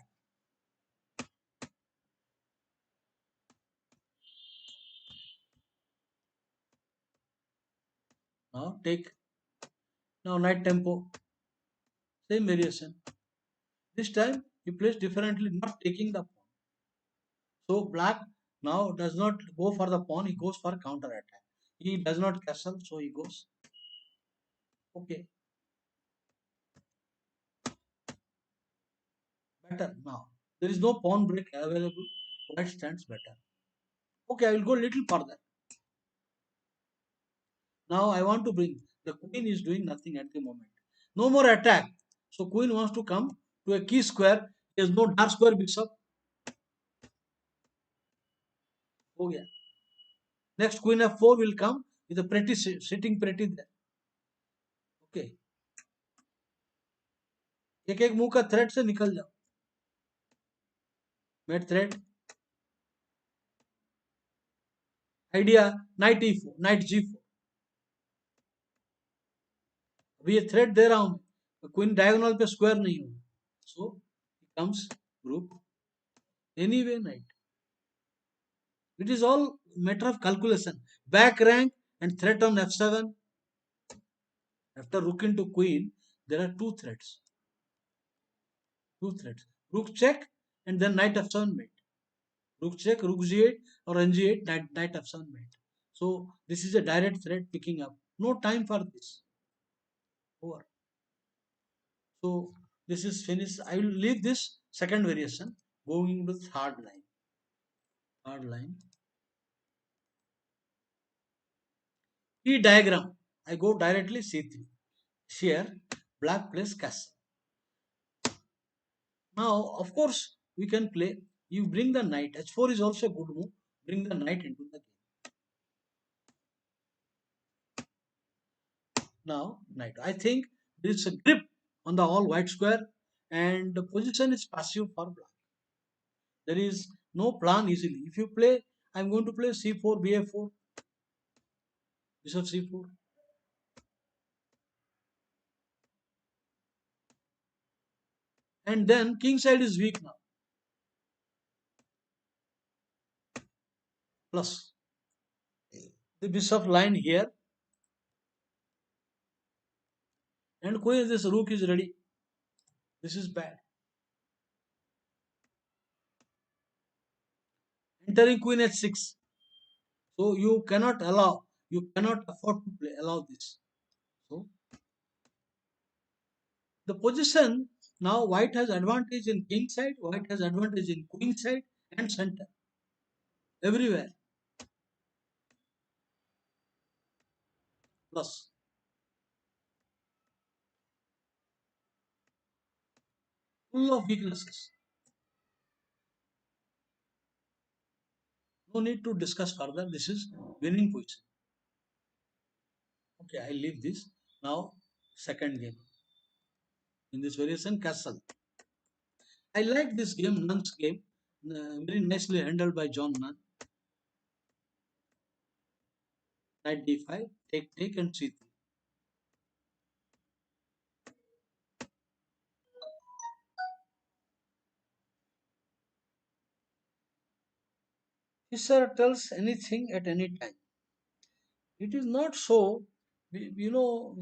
Now take. Now knight tempo. Same variation. This time he plays differently, not taking the pawn. So black now does not go for the pawn, he goes for counter attack. He does not castle, so he goes. Okay, better now. There is no pawn break available. White stands better. Okay, I will go little further. Now I want to bring the queen is doing nothing at the moment. No more attack. So queen wants to come to a key square. There is no dark square bishop. Oh yeah. Next queen f4 will come with a pretty sitting pretty there. Okay. एक एक मुंह का thread से निकल जाओ. Mate thread. Idea knight e4, knight g4. अभी ये thread दे रहा हूं क्वीन डायगोनल पे स्क्वायर नहीं हो. सो comes group anyway knight. It is all matter of calculation. Back rank and threat on f7. After rook into queen, there are two threats. Two threats. Rook check and then knight f7 mate. Rook check, rook g8 or ng8, knight f7 mate. So this is a direct threat picking up. No time for this. Over. So this is finished. I will leave this second variation going with hard line. Hard line. T diagram. I go directly c3. Here, black plays castle. Now, of course, we can play. You bring the knight. H4 is also a good move. Bring the knight into the game. Now, knight. I think there is a grip on the all white square and the position is passive for black. There is no plan easily. If you play, I'm going to play c4, bf4, bishop c4. And then king side is weak now. Plus the bishop line here. And queen, this rook is ready. This is bad. Entering queen h6. So you cannot allow, you cannot afford to allow this. So the position now white has advantage in king side, white has advantage in queen side and center. Everywhere. Plus. Full of weaknesses. No need to discuss further. This is winning position. Okay, I leave this. Now, second game. In this variation, castle. I like this game, Nunn's game. Very nicely handled by John Nunn. Knight d5, take and c3. Fisher tells anything at any time. It is not so. You know,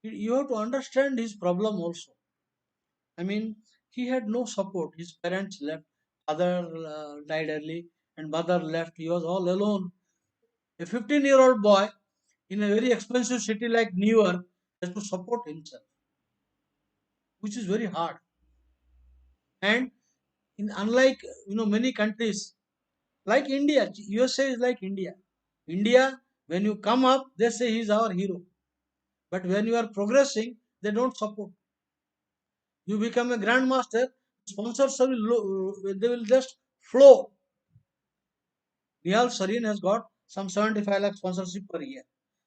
you have to understand his problem also. I mean, he had no support. His parents left, father died early, and mother left. He was all alone. A 15-year-old boy in a very expensive city like New York has to support himself, which is very hard. And in unlike many countries like India, USA is like India. India, when you come up, they say he's our hero. But when you are progressing, they don't support. You become a grandmaster, sponsors they will just flow. Nihal Sarin has got some 75 lakh sponsorship per year.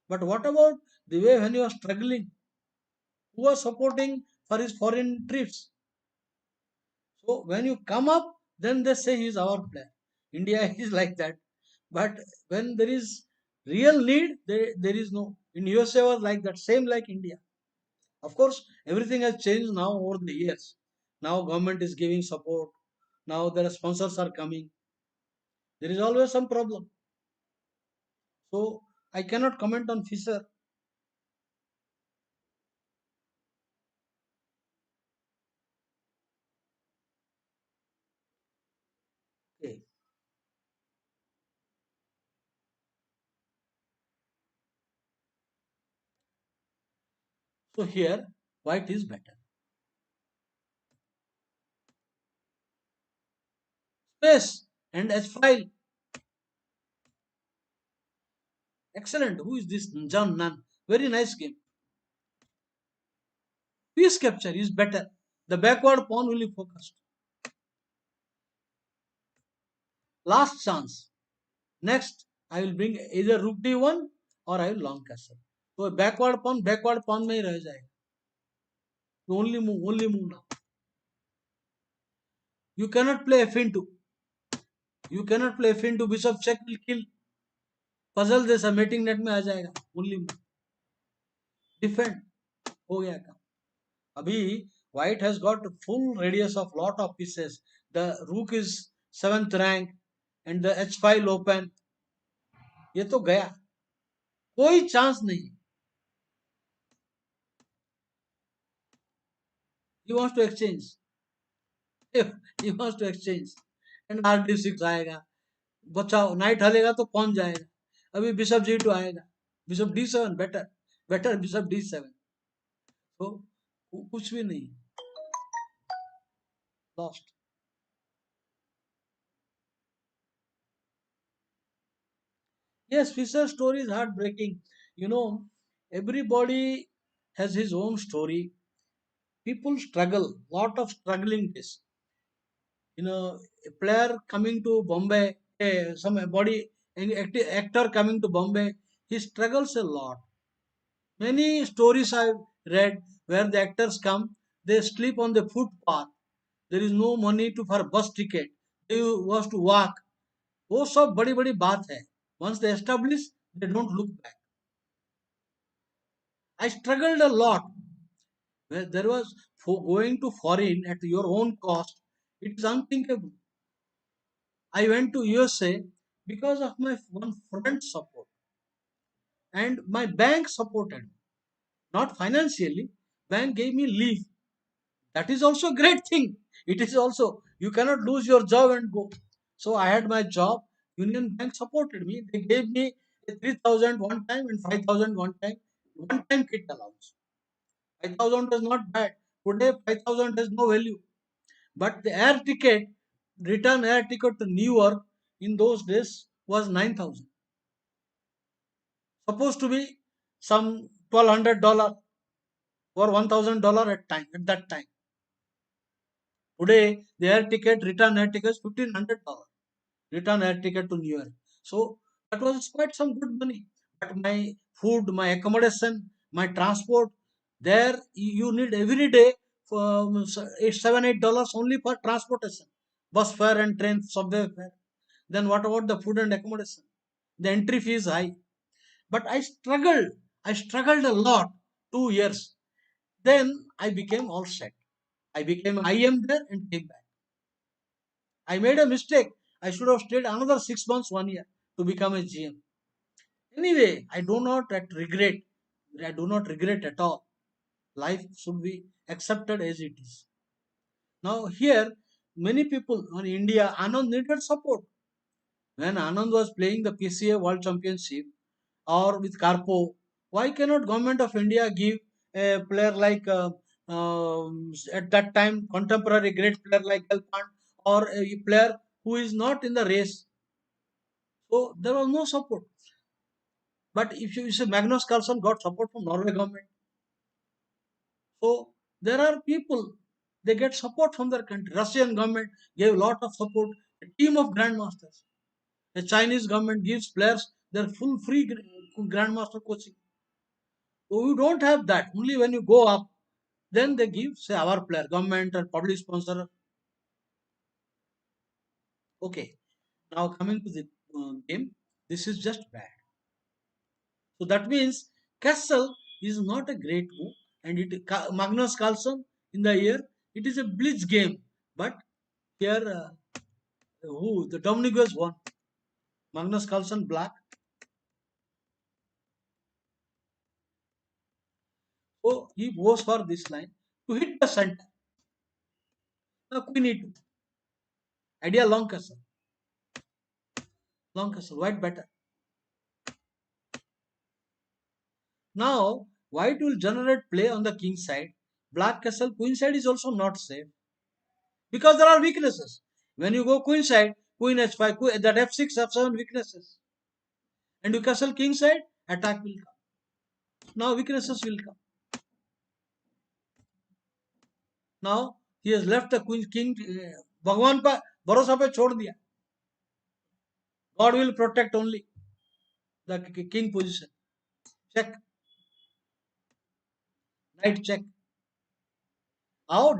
But what about the way when you are struggling? Who are supporting for his foreign trips? So when you come up, then they say he is our player. India is like that. But when there is real need, there is no. In USA was like that, same like India. Of course, everything has changed now over the years. Now government is giving support. Now there are sponsors are coming. There is always some problem. So I cannot comment on Fisher. Okay. So here white is better. Space and H file. Excellent. Who is this? John Nunn. Very nice game. Piece capture is better. The backward pawn will be focused. Last chance. Next, I will bring either rook d1 or I will long castle. So backward pawn में ही रह जाएगा. Only move now. You cannot play f into. You cannot play f into bishop check will kill. Puzzle जैसा mating net में आ जाएगा. Only move. Defend. हो गया काम. अभी white has got full radius of lot of pieces. The rook is 7th rank and the h file open. ये तो गया. कोई चांस नहीं. He wants to exchange. He wants to exchange. And RD6 आएगा. बचाओ. नाइट हलेगा तो कौन जाएगा. अभी बिशप G2 आएगा. Bishop D7 better bishop D7. तो कुछ भी नहीं. Lost. Yes, Fisher's story is heartbreaking. You know, everybody has his own story. People struggle, lot of struggling days. You know, a player coming to Bombay, somebody, an actor coming to Bombay, he struggles a lot. Many stories I've read where the actors come, they sleep on the footpath. There is no money to for bus ticket. They was to walk. वो सब बड़ी बड़ी बात है. Once they establish, they don't look back. I struggled a lot. Where there was for going to foreign at your own cost. It is unthinkable. I went to USA because of my one friend's support, and my bank supported me. Not financially. Bank gave me leave. That is also a great thing. It is also you cannot lose your job and go. So I had my job. Union Bank supported me. They gave me a 3,000 one time and 5,000 one time. One time kit allowance. 5,000 is not bad. Today 5,000 has no value. But the air ticket, return air ticket to New York in those days was 9,000. Supposed to be some $1,200 or $1,000 at that time. Today the air ticket, return air ticket is $1,500. Return air ticket to New York. So that was quite some good money. But my food, my accommodation, my transport, there you need every day for $7-8 only for transportation, bus fare and train subway fare. Then what about the food and accommodation? The entry fee is high. But I struggled. I struggled a lot. 2 years. Then I became all set. I became IM there and came back. I made a mistake. I should have stayed another 6 months, 1 year to become a GM. Anyway, I do not regret. I do not regret at all. Life should be accepted as it is. Now here, many people in India, Anand needed support. When Anand was playing the PCA World Championship or with Carpo, why cannot Government of India give a player like at that time contemporary great player like Gelpand or a player who is not in the race? So there was no support. But if you say Magnus Carlsen got support from Norway government, so there are people they get support from their country. Russian government gave lot of support. A team of grandmasters. The Chinese government gives players their full free grandmaster coaching. So you don't have that. Only when you go up, then they give say our player, government or public sponsor. Okay. Now coming to the game, this is just bad. So that means Castle is not a great move, and Magnus Carlsen in the year it is a blitz game. But here, who the Dominicus won? Magnus Carlsen black. So he goes for this line to hit the center. Now Queen E2. Idea long castle, white better. Now White will generate play on the king side. Black castle queen side is also not safe because there are weaknesses. When you go queen side, queen h5, that f6, f7 weaknesses. And you castle king side, attack will come. Now weaknesses will come. Now he has left the queen king. भगवान पर भरोसा पे छोड़ दिया. God will protect only the king position. Check. Knight check. आओ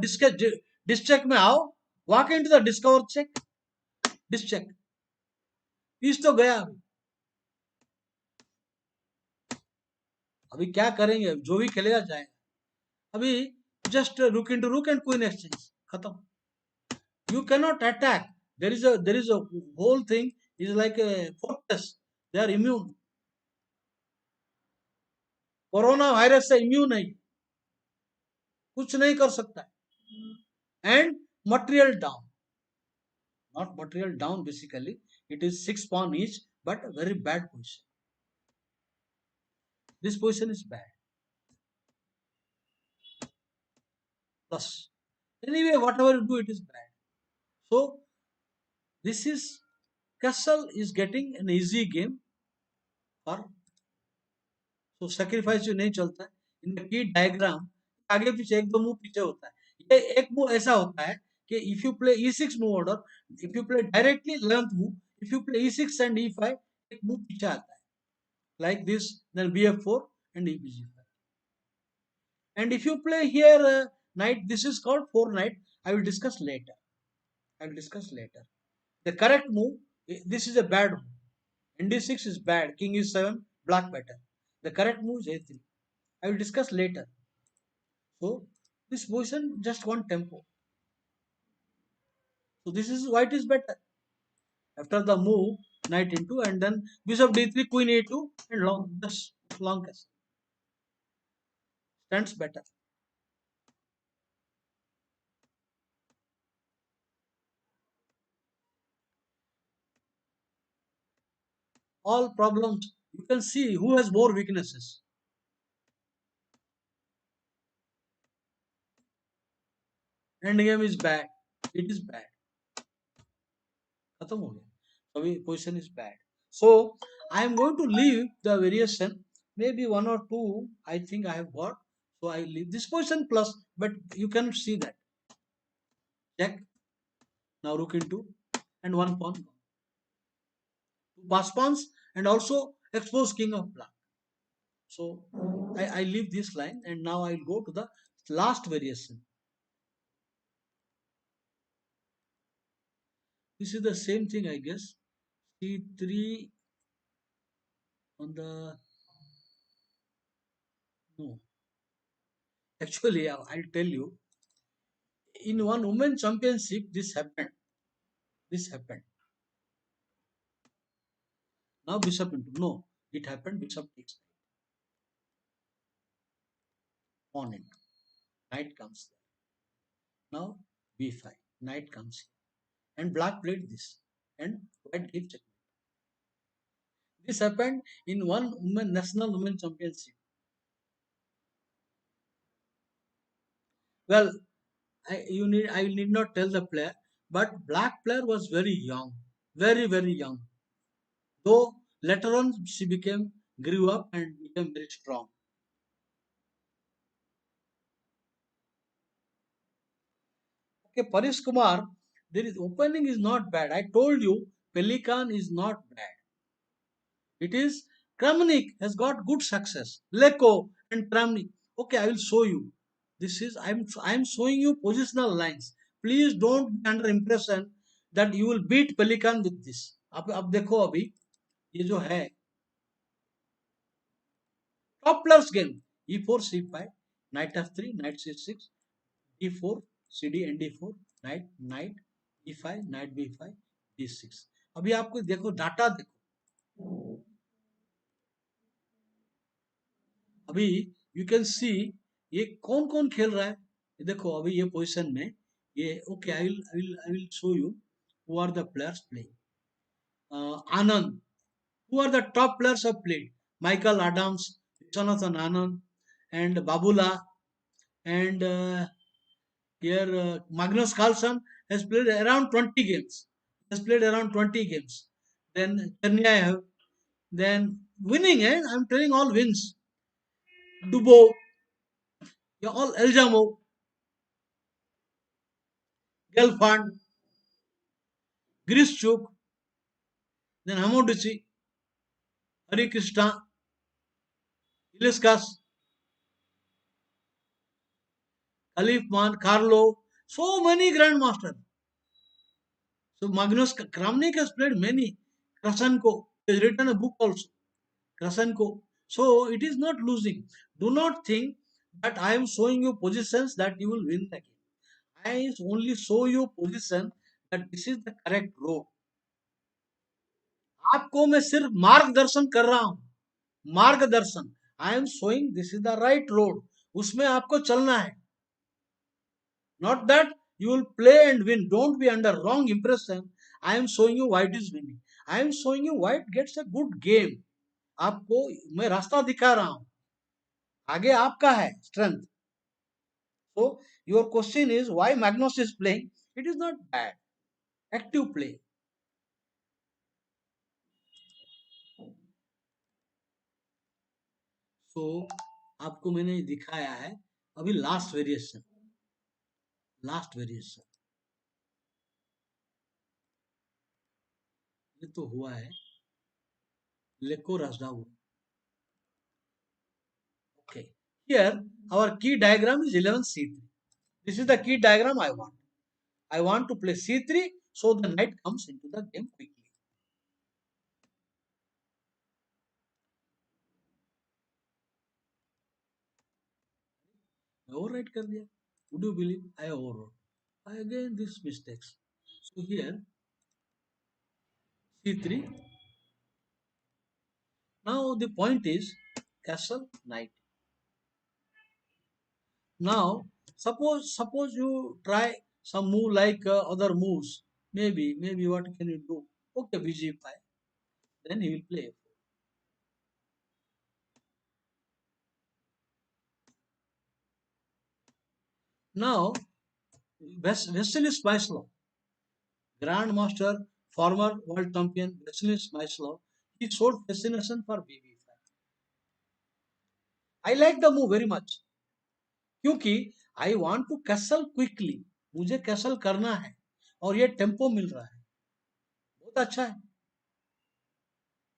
this check में आओ. Walk into the discover check. This check. Piece तो गया. अभी क्या करेंगे? जो भी खेलेगा जाएगा. अभी just rook into rook and queen exchange. खत्म. You cannot attack. There is a whole thing is like a fortress. They are immune. Corona virus से इम्यून है. कुछ नहीं कर सकता. And material down. Not material down basically. It is 6 pawn each, but very bad position. This position is bad. Plus. Anyway, whatever you do, it is bad. So, this is castle is getting an easy game for. So, sacrifice जो नहीं चलता है. In the key diagram, आगे पीछे एक दो move पीछे होता है. ये एक मूव ऐसा होता है कि if you play e6 move order, if you play directly 11th move, if you play e6 and e5, एक मूव पीछे आता है. Like this, then bf4 and ebg5. And if you play here knight, this is called 4 knight. I will discuss later. The correct move, this is a bad move. nd6 is bad. King is 7, black better. The correct move is a3. I will discuss later. So this position just one tempo. So this is white is better. After the move, knight into and then bishop d3, queen a2 and long castle. Stands better. All problems, you can see who has more weaknesses. Endgame is bad. It is bad. खत्म हो गया. So position is bad. So I am going to leave the variation. Maybe one or two I think I have got. So I leave this position plus, but you can see that. Check. Now rook into and one pawn. Two pass pawns and also expose king of black. So I leave this line and now I will go to the last variation. This is the same thing I guess. C3 on the no. Actually, I'll tell you. In one women championship, this happened. Now bishop into no. It happened. Bishop takes pawn into. Knight comes there. Now b5. Knight comes here. And black played this. And white gave checkmate. This happened in one women national women championship. Well, I need not tell the player, but black player was very young, very very young. Though later on she grew up and became very strong. Okay, Paris Kumar, there is opening is not bad. I told you Pelican is not bad. It is Kramnik has got good success. Leko and Kramnik. Okay, I will show you. This is I'm showing you positional lines. Please don't be under impression that you will beat Pelican with this. अब देखो अभी ये जो है top players game e4 c5 knight f3 knight c6 d4 cd and d4 knight e5 knight b5 d6. अभी आपको देखो data देखो. अभी यू कैन सी ये कौन कौन खेल रहा है. देखो अभी ये पोजीशन में ये okay I will show you who are the players playing. Anand, who are the top players of played? Michael Adams, Jonathan Anand, and Babula, and here Magnus Carlsen has played around 20 games. Has played around 20 games. Then Cherniaev, then winning, I'm telling all wins. Dubo, yeah, all Eljamo, Gelfand, Grischuk, then Hamoduchi, Hari Krishna, Iliskas, Khalif Man, Carlo, so many grandmasters. So Magnus Kramnik has played many. Krasenko has written a book also. Krasenko. So it is not losing. Do not think that I am showing you positions that you will win the game. I only show you position that this is the correct road. आपको मैं सिर्फ मार्गदर्शन कर रहा हूं, मार्गदर्शन. I am showing this is the right road, उसमें आपको चलना है. Not that you will play and win. Don't be under wrong impression. I am showing you why it is winning. I am showing you why it gets a good game. आपको मैं रास्ता दिखा रहा हूं, आगे आपका है strength. So your question is why Magnus is playing. It is not bad. Active play. So आपको मैंने दिखाया है अभी लास्ट वेरिएशन. लास्ट वेरिएशन ये तो हुआ है लेको रसडाऊ. Okay. Here our key diagram is 11c3. This is the key diagram I want. I want to play c3 so the knight comes into the game quickly. I overwrite कर दिया. Would you believe I overwrote? I again these mistakes. So here c3. Now the point is castle knight. Now suppose you try some move like other moves. Maybe what can you do? Okay, bg5. Then he will play. Now Vasily Smyslov, Grandmaster, former world champion Vasily Smyslov, he showed fascination for BB5. I like the move very much क्योंकि I want to castle quickly. मुझे castle करना है और ये tempo मिल रहा है, बहुत अच्छा है.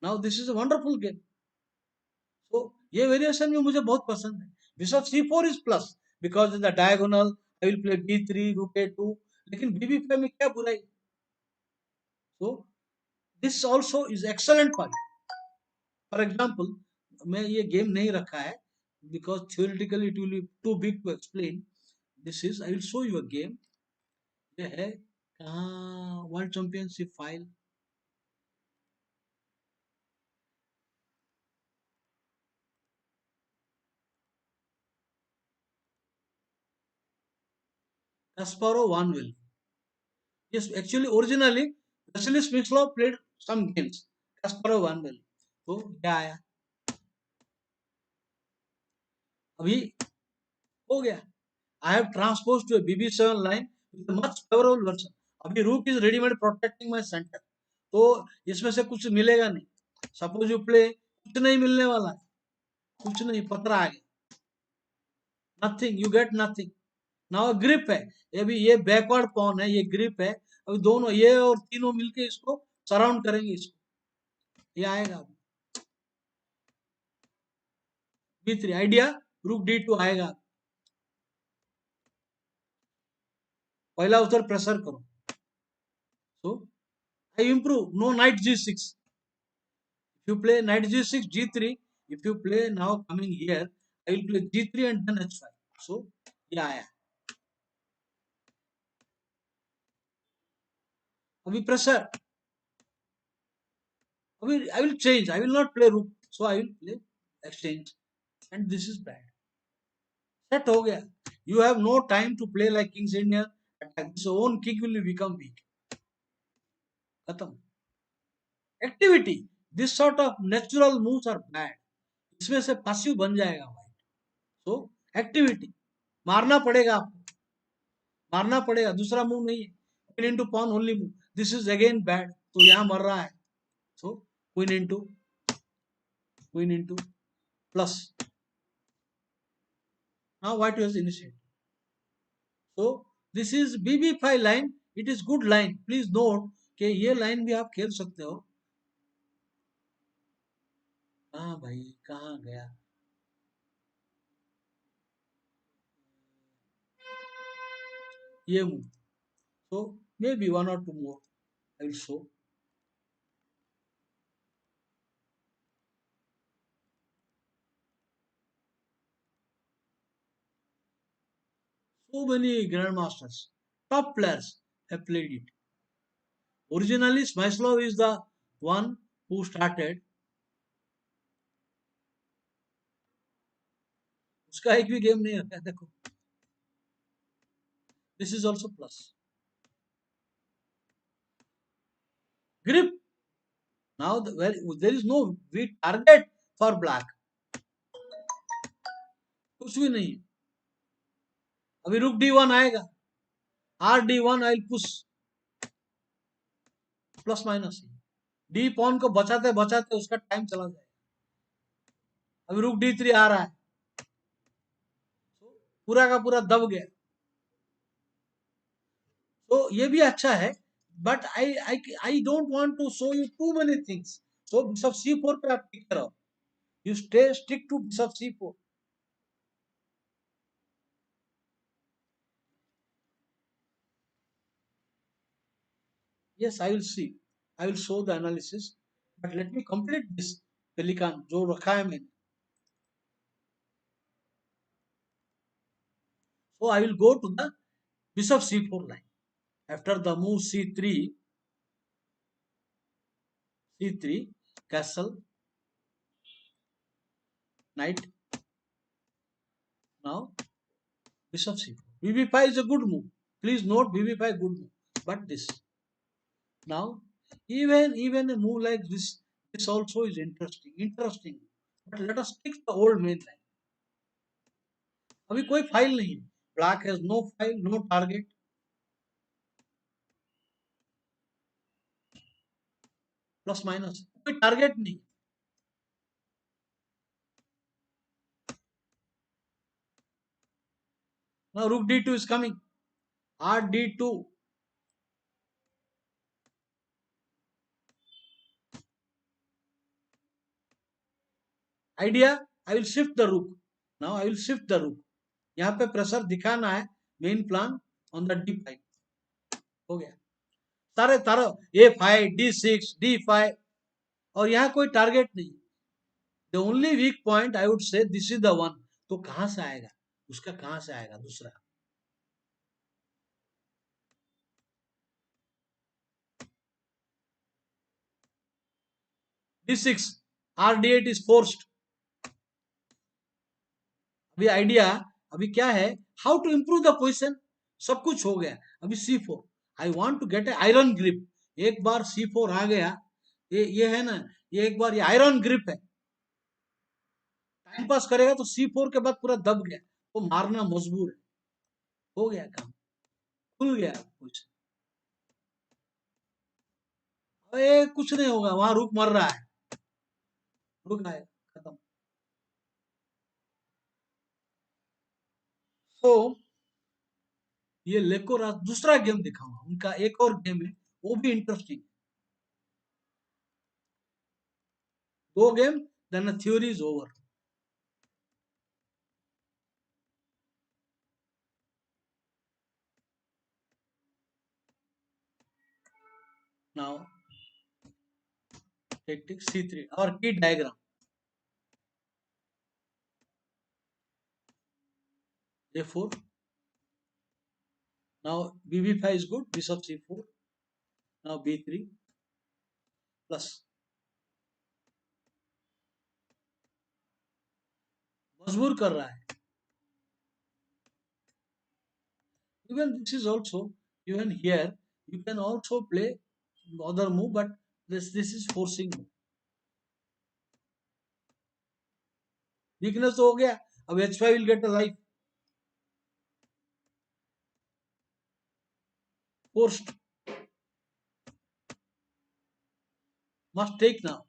Now this is a wonderful game. So ये वेरिएशन भी मुझे बहुत पसंद है. Bishop C4 is plus because in the diagonal I will play B3, Rook A2. लेकिन BB5 में क्या बुराई? So this also is excellent for you. For example, मैं ये गेम नहीं रखा है because theoretically it will be too big to explain. This is I will show you a game. ये है कहाँ world championship file. Kasparov won well. Yes, actually originally Vasily Smyslov played some games. Kasparov won well. तो क्या आया अभी हो गया. I have transposed to a BB7 line with a much favorable version. अभी रूक is readymade protecting my centre. तो इसमें से कुछ मिलेगा नहीं. सपोज यू प्ले कुछ नहीं मिलने वाला है, कुछ नहीं, पतरा आ गया. Nothing, you get nothing. Now grip है, ये भी ये बैकवर्ड पॉन है, ये ग्रिप है. अभी दोनों ये और तीनों मिलके इसको सराउंड करेंगे. इसको ये आएगा B3 आइडिया. रूक D2 आएगा. पहला उधर प्रेशर करो. So I improve. No knight G6. If you play knight G6, G3, if you play now coming here, I will play G3 and then H5. So ये आया. अभी प्रेशर. अभी I will change. I will not play rook. So I will play exchange. And this is bad. Set हो गया. You have no time to play like King's Indian attack. His own king will become weak. खत्म. Activity. This sort of natural moves are bad. इसमें से passive बन जाएगा भाई. सो activity, मारना पड़ेगा आपको, मारना पड़ेगा, दूसरा मूव नहीं है. Queen into pawn only move, this is again bad. तो यहाँ मर रहा है. So queen into plus. Now white has initiate. So this is BB5 line. It is good line. Please note कि ये लाइन भी आप खेल सकते हो. कहाँ भाई, कहाँ गया? ये move. So maybe one or two more I will show. So many grandmasters, top players have played it. Originally, Smyslov is the one who started. उसका एक भी गेम नहीं है देखो. This is also plus. Grip. Now there is no weak target for black. कुछ भी नहीं. अभी रुक D1 आएगा. R D1 I push. Plus minus. D pawn को बचाते बचाते उसका टाइम चला जाएगा. अभी रुक D3 आ रहा है. पूरा का पूरा दब गया. तो ये भी अच्छा है. But I don't want to show you too many things. So bishop C4 पे आप टिक करो. You stay stick to bishop C4. Yes, I will see. I will show the analysis. But let me complete this pelican जो रखा है मैंने. So I will go to the bishop C4 line. After the move C3, castle, knight. Now bishop C4. BB5 is a good move. Please note BB5 good move. But this. Now even a move like this also is interesting. But let us stick the old main line. अभी कोई file नहीं. Black has no file, no target. Plus minus कोई target नहीं. Now rook D2 is coming. R D2. Idea, I will shift the rook. Now I will shift the rook. यहाँ पे pressure दिखाना है. Main plan on the D5. हो गया. सारे तारो A5, D6, D5 और यहाँ कोई टारगेट नहीं. The only weak point I would say this is the one. तो कहां से आएगा उसका, कहां से आएगा दूसरा. D6, R D8 is forced. अभी आइडिया, अभी क्या है, how to improve the position. सब कुछ हो गया. अभी C4. I want to get a iron grip. एक बार C4 आ गया, ये है ना, ये एक बार ये आयरन ग्रिप है. टाइम पास करेगा तो C4 के बाद पूरा दब गया. तो मारना मजबूर है. हो गया काम, खुल गया कुछ. अरे कुछ नहीं होगा, वहां रुक मर रहा है. रुक आएगा, खत्म. तो ये लेको दूसरा गेम दिखाऊंगा. उनका एक और गेम है, वो भी इंटरेस्टिंग. दो game, then the theory is over. Now tactic C3, our key diagram. A4. Now BB5 is good. Bishop C4. Now B3 plus. मजबूर कर रहा है. Even this is also, even here you can also play other move, but this is forcing move. Weakness तो हो गया. अब h5 will get a life. Forced. Must take now.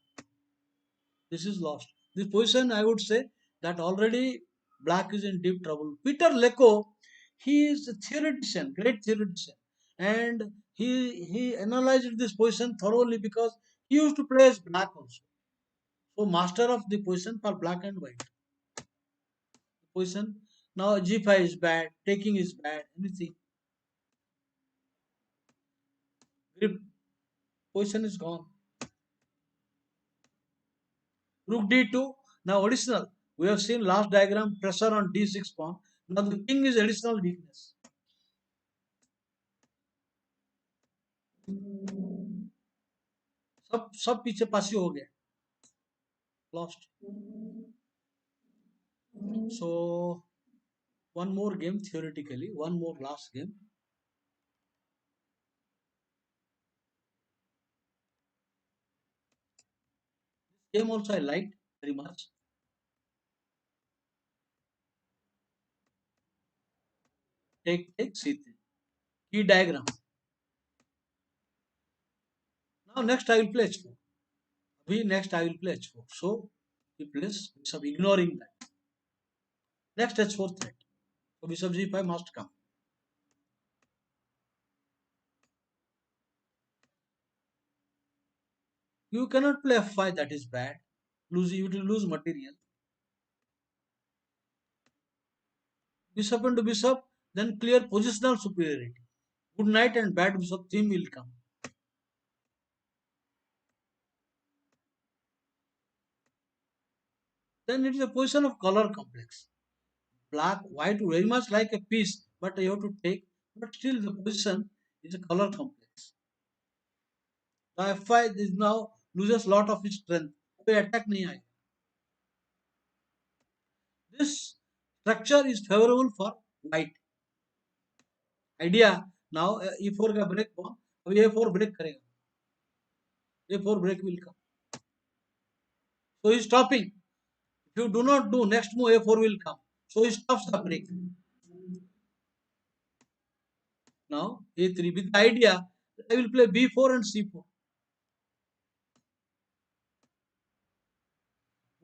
This is lost. This position, I would say that already black is in deep trouble. Peter Lecco, he is a theoretician, great theoretician, and he analyzed this position thoroughly because he used to play as black also. So master of the position for black and white. Position now g5 is bad, taking is bad, anything. Grip position is gone. Rook d2. Now additional. We have seen last diagram pressure on d6 pawn. Now the king is additional weakness. सब पीछे पासी हो गया. Lost. So one more game theoretically. One more last game. This game also I liked very much. Take c3. Key diagram. Now next I will play h4. Next I will play h4. So he plays bishop, ignoring that. Next h4 threat. So bishop g5 must come. You cannot play f5, that is bad. You will lose material. Bishop into bishop, then clear positional superiority. Good knight and bad bishop theme will come. Then it is a position of color complex. White very much like a piece, but you have to take. But still the position is a color complex. The f5 is now loses lot of its strength. कोई attack नहीं आएगा. This structure is favorable for white. Idea now e4 का break pawn. अब a4 break करेगा. a4 break will come. So he is stopping. If you do not do, next move a4 will come. So he stops the break. Now a3 with the idea I will play b4 and c4.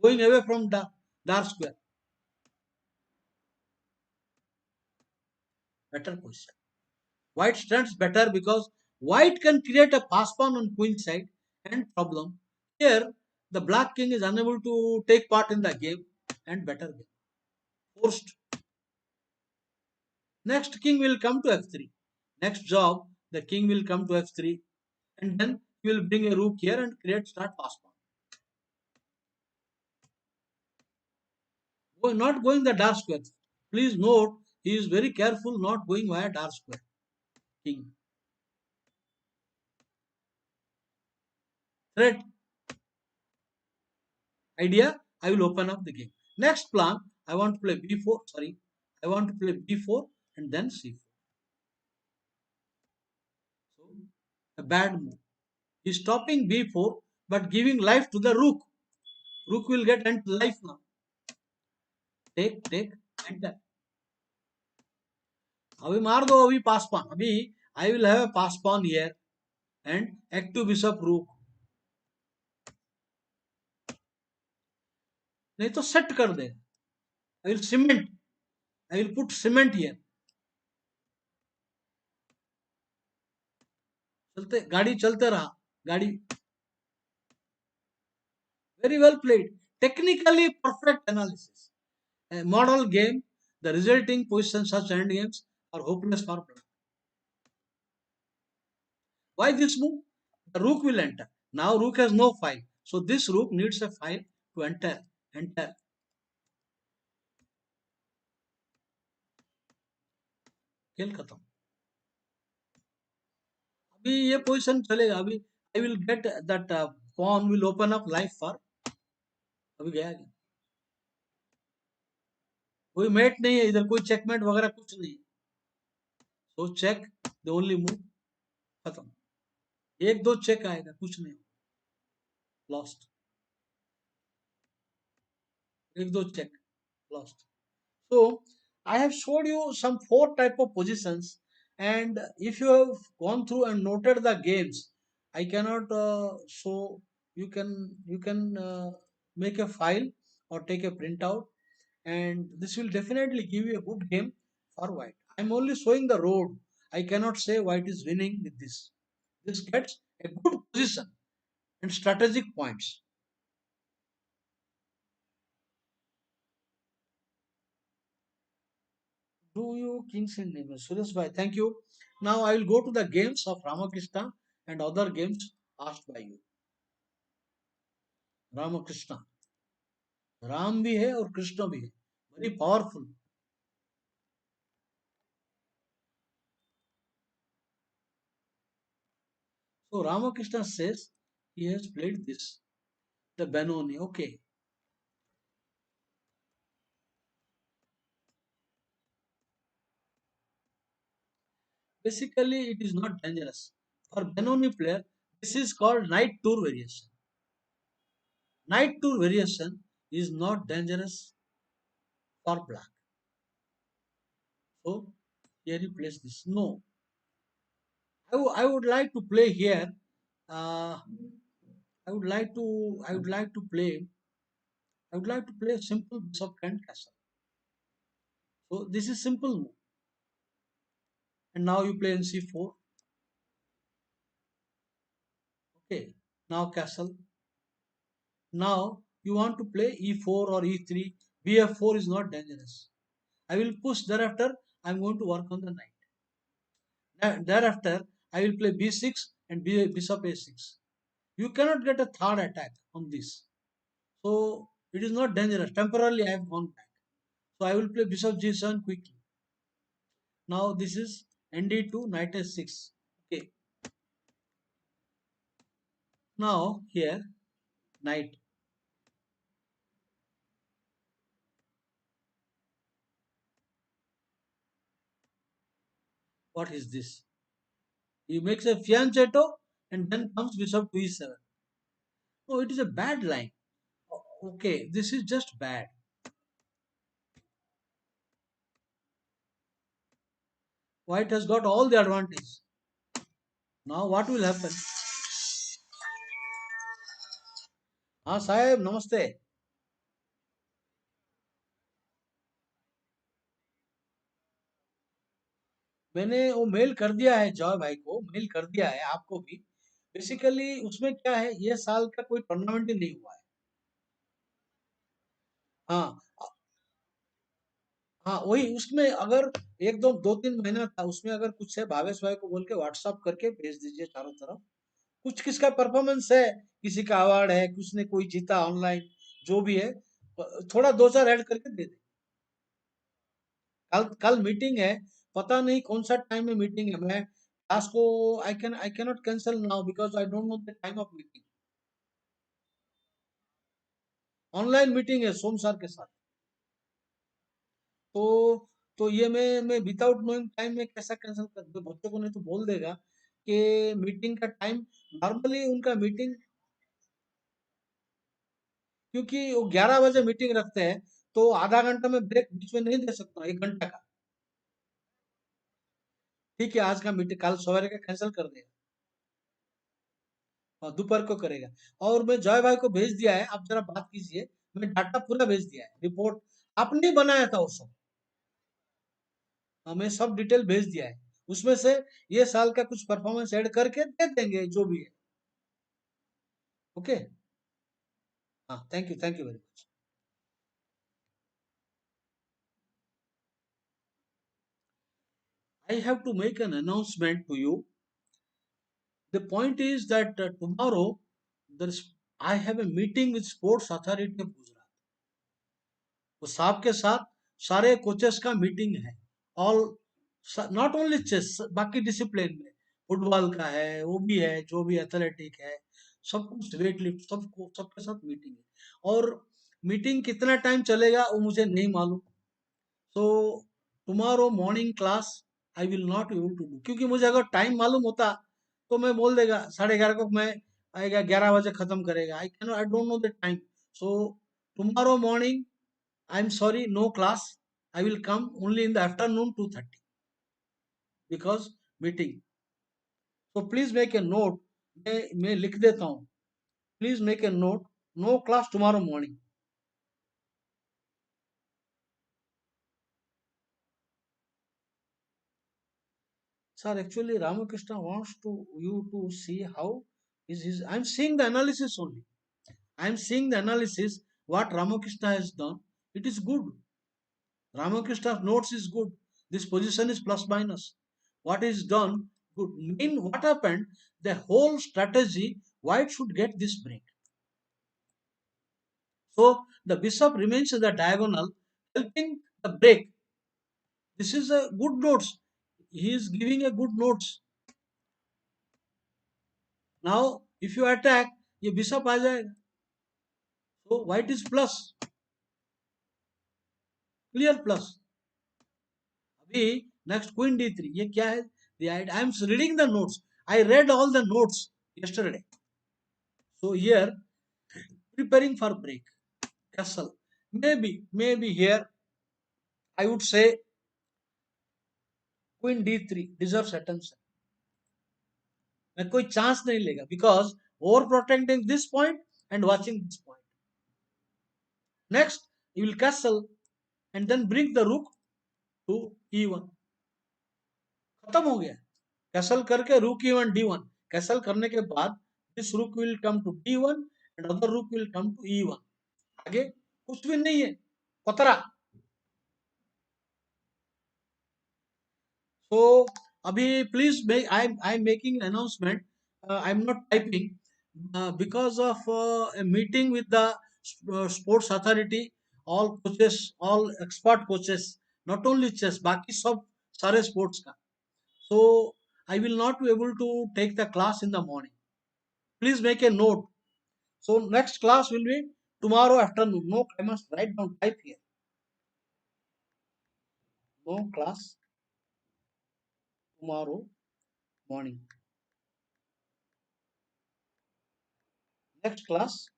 Going away from the dark square. Better position. White stands better because white can create a pass pawn on queen side and problem. Here the black king is unable to take part in the game and better game. Forced. Next king will come to f3. Next job the king will come to f3 and then he will bring a rook here and start pass pawn. Not going the dark square. Please note he is very careful not going via dark square. King. Threat. Idea, I will open up the game. Next plan, I want to play b4. Sorry, I want to play b4 and then c4. So a bad move. He is stopping b4 but giving life to the rook. Rook will get life now. Take, enter. अभी मार दो अभी पास पान. अभी I will have a pass pawn here and active bishop rook. नहीं तो set कर दे. I will cement. I will put cement here. चलते गाड़ी चलते रहा. गाड़ी. Very well played. Technically perfect analysis. A model game, the resulting positions such end games are hopeless for black. Why this move? The rook will enter. Now rook has no file. So this rook needs a file to enter. Enter. खेल खत्म. अभी ये position चलेगा. अभी I will get that pawn will open up life for. अभी गया क्या? कोई मेट नहीं है इधर. कोई चेकमेट वगैरह कुछ नहीं. So check the only move. खत्म. एक दो चेक आएगा कुछ नहीं. Lost. एक दो check. Lost. So I have showed you some four type of positions, and if you have gone through and noted the games, I cannot show. You can make a file or take a printout, and this will definitely give you a good game for white. I'm only showing the road. I cannot say white is winning with this. This gets a good position and strategic points. Do you Kings and Neighbors? Suresh Bhai, thank you. Now I will go to the games of Ramakrishna and other games asked by you. Ramakrishna, Ram भी है और कृष्ण भी है. Very powerful. So Ramakrishna says he has played this. The Benoni. Okay. Basically, it is not dangerous. For Benoni player, this is called night tour variation. Night tour variation is not dangerous for black. So here he plays this. No, I would like to play here. Uh, I would like to play. I would like to play a simple bishop and castle. So this is simple move. And now you play in c4. Okay. Now castle. Now you want to play e4 or e3. bf4 is not dangerous. I will push thereafter. I am going to work on the knight. Thereafter I will play b6 and bishop a6. You cannot get a third attack on this. So it is not dangerous. Temporarily I have gone back. So I will play bishop g7 quickly. Now this is nd2 knight s6. Okay. Now here knight. What is this? He makes a fianchetto and then comes bishop to e7. Oh, it is a bad line. Okay, this is just bad. White has got all the advantage. Now what will happen? हाँ साहेब नमस्ते. मैंने वो mail कर दिया है Joy भाई को, mail कर दिया है आपको भी. बेसिकली उसमें क्या है, ये साल का कोई टूर्नामेंट ही नहीं हुआ है. हाँ. हाँ वही उसमें अगर एक दो दो तीन महीना था उसमें, अगर कुछ है भावेश भाई को बोल के व्हाट्सअप करके भेज दीजिए चारों तरफ. कुछ किसका परफॉर्मेंस है, किसी का अवार्ड है, किसने कोई जीता ऑनलाइन, जो भी है थोड़ा दो चार ऐड करके दे दे. कल कल मीटिंग है. पता नहीं कौन सा टाइम में मीटिंग है. मैं क्लास को I cannot cancel now because I don't know the time of meeting. Online meeting है सोम सर के साथ. तो ये मैं विदाउट नोइंग टाइम में कैसा कैंसिल कर दूं, बच्चों को नहीं तो बोल देगा कि मीटिंग का टाइम. नॉर्मली उनका मीटिंग, क्योंकि वो 11 बजे मीटिंग रखते हैं, तो आधा घंटा में ब्रेक बीच में नहीं दे सकता, 1 घंटा का. ठीक है, आज का मीटिंग कल सवेरे का कैंसिल कर देगा. हाँ, दोपहर को करेगा. और मैं जय भाई को भेज दिया है, आप जरा बात कीजिए. मैं डाटा पूरा भेज दिया है, रिपोर्ट आपने बनाया था वो सब. हमें सब डिटेल भेज दिया है. उसमें से ये साल का कुछ परफॉर्मेंस ऐड करके दे देंगे जो भी है. ओके. हाँ, thank you very much. I have to make an announcement to you. The point is that tomorrow I have a meeting with Sports Authority of Gujarat. वो साहब के साथ सारे कोचेस का मीटिंग है. ऑल, नॉट ओनली चेस, बाकी discipline में football का है, वो भी है, जो भी एथलेटिक है, सब कुछ वेट लिफ्ट, सबको सबके साथ मीटिंग है. और मीटिंग कितना टाइम चलेगा वो मुझे नहीं मालूम. So tomorrow morning class I will not able to do, क्योंकि मुझे अगर टाइम मालूम होता तो मैं बोल देगा 11:30 को मैं आएगा, 11 बजे खत्म करेगा. I don't know the time. So tomorrow morning I am sorry, no class. I will come only in the afternoon 2:30 because meeting. So please make a note. मैं लिख देता हूँ. Please make a note. No class tomorrow morning. Sir, actually Ramakrishna wants to you to see how is his. I'm seeing the analysis only. I'm seeing the analysis what Ramakrishna has done. It is good. Ramakrishna's notes is good. This position is plus minus. What is done good. Mean what happened? The whole strategy. Why it should get this break? So the bishop remains in the diagonal, helping the break. This is a good notes. He is giving a good notes. Now if you attack, ये bishop आ जाएगा. So white is plus, clear plus. अभी next queen d3. ये क्या है? I am reading the notes. I read all the notes yesterday. So here preparing for break. Castle. Maybe here I would say queen d3 deserves attention. मैं कोई chance नहीं लेगा because over protecting this point and watching this point. Next, you will castle and then bring the rook to e1. खत्म हो गया. Castle करके rook e1 d1. Castle करने के बाद this rook will come to d1 and other rook will come to e1. आगे कुछ भी नहीं है. पतरा. So अभी please make I'm making announcement. I'm not typing because of a meeting with the sports authority. All coaches, all expert coaches, not only chess, बाकी सब सारे sports का. So I will not be able to take the class in the morning. Please make a note. So next class will be tomorrow afternoon. No, I must write down type here. No class tomorrow morning. Next class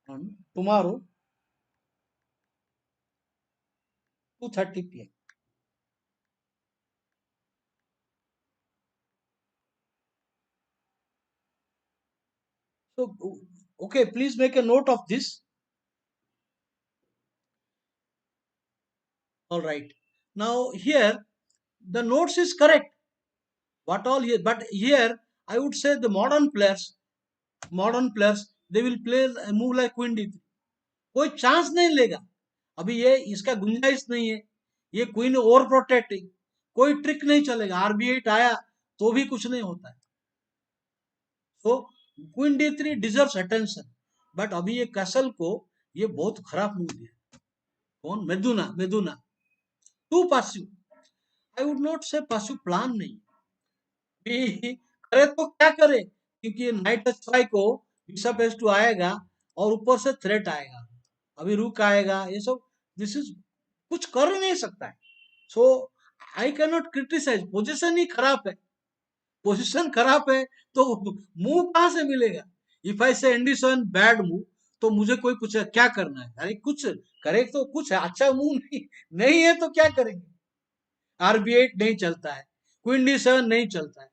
on tomorrow 2:30 p.m. So okay, please make a note of this. All right. Now here the notes is correct. What all here, but here I would say the modern players they will play a move like queen d3. कोई chance नहीं लेगा. अभी ये इसका गुंजाइश नहीं है. ये क्वीन ओवर प्रोटेक्टिंग. कोई ट्रिक नहीं चलेगा. RB8 आया तो भी कुछ नहीं होता है. So queen d3 deserves attention. But अभी ये कैसल को ये बहुत खराब मूव दिया. कौन? मेदुना too passive. I would not say passive plan नहीं. करे तो क्या करे, क्योंकि नाइट एच5 को बिशप एच2 आएगा और ऊपर से थ्रेट आएगा. अभी रुक आएगा. ये सब दिस इज कुछ कर नहीं सकता है. सो आई कैन नॉट क्रिटिसाइज. पोजिशन ही खराब है. पोजिशन खराब है तो मूव कहां से मिलेगा. इफ आई से एंडीसन बैड मूव तो मुझे कोई पूछे क्या करना है. अरे कुछ करे तो कुछ है. अच्छा मूव नहीं है तो क्या करेंगे. RB8 नहीं चलता है. क्वीन d7 नहीं चलता है.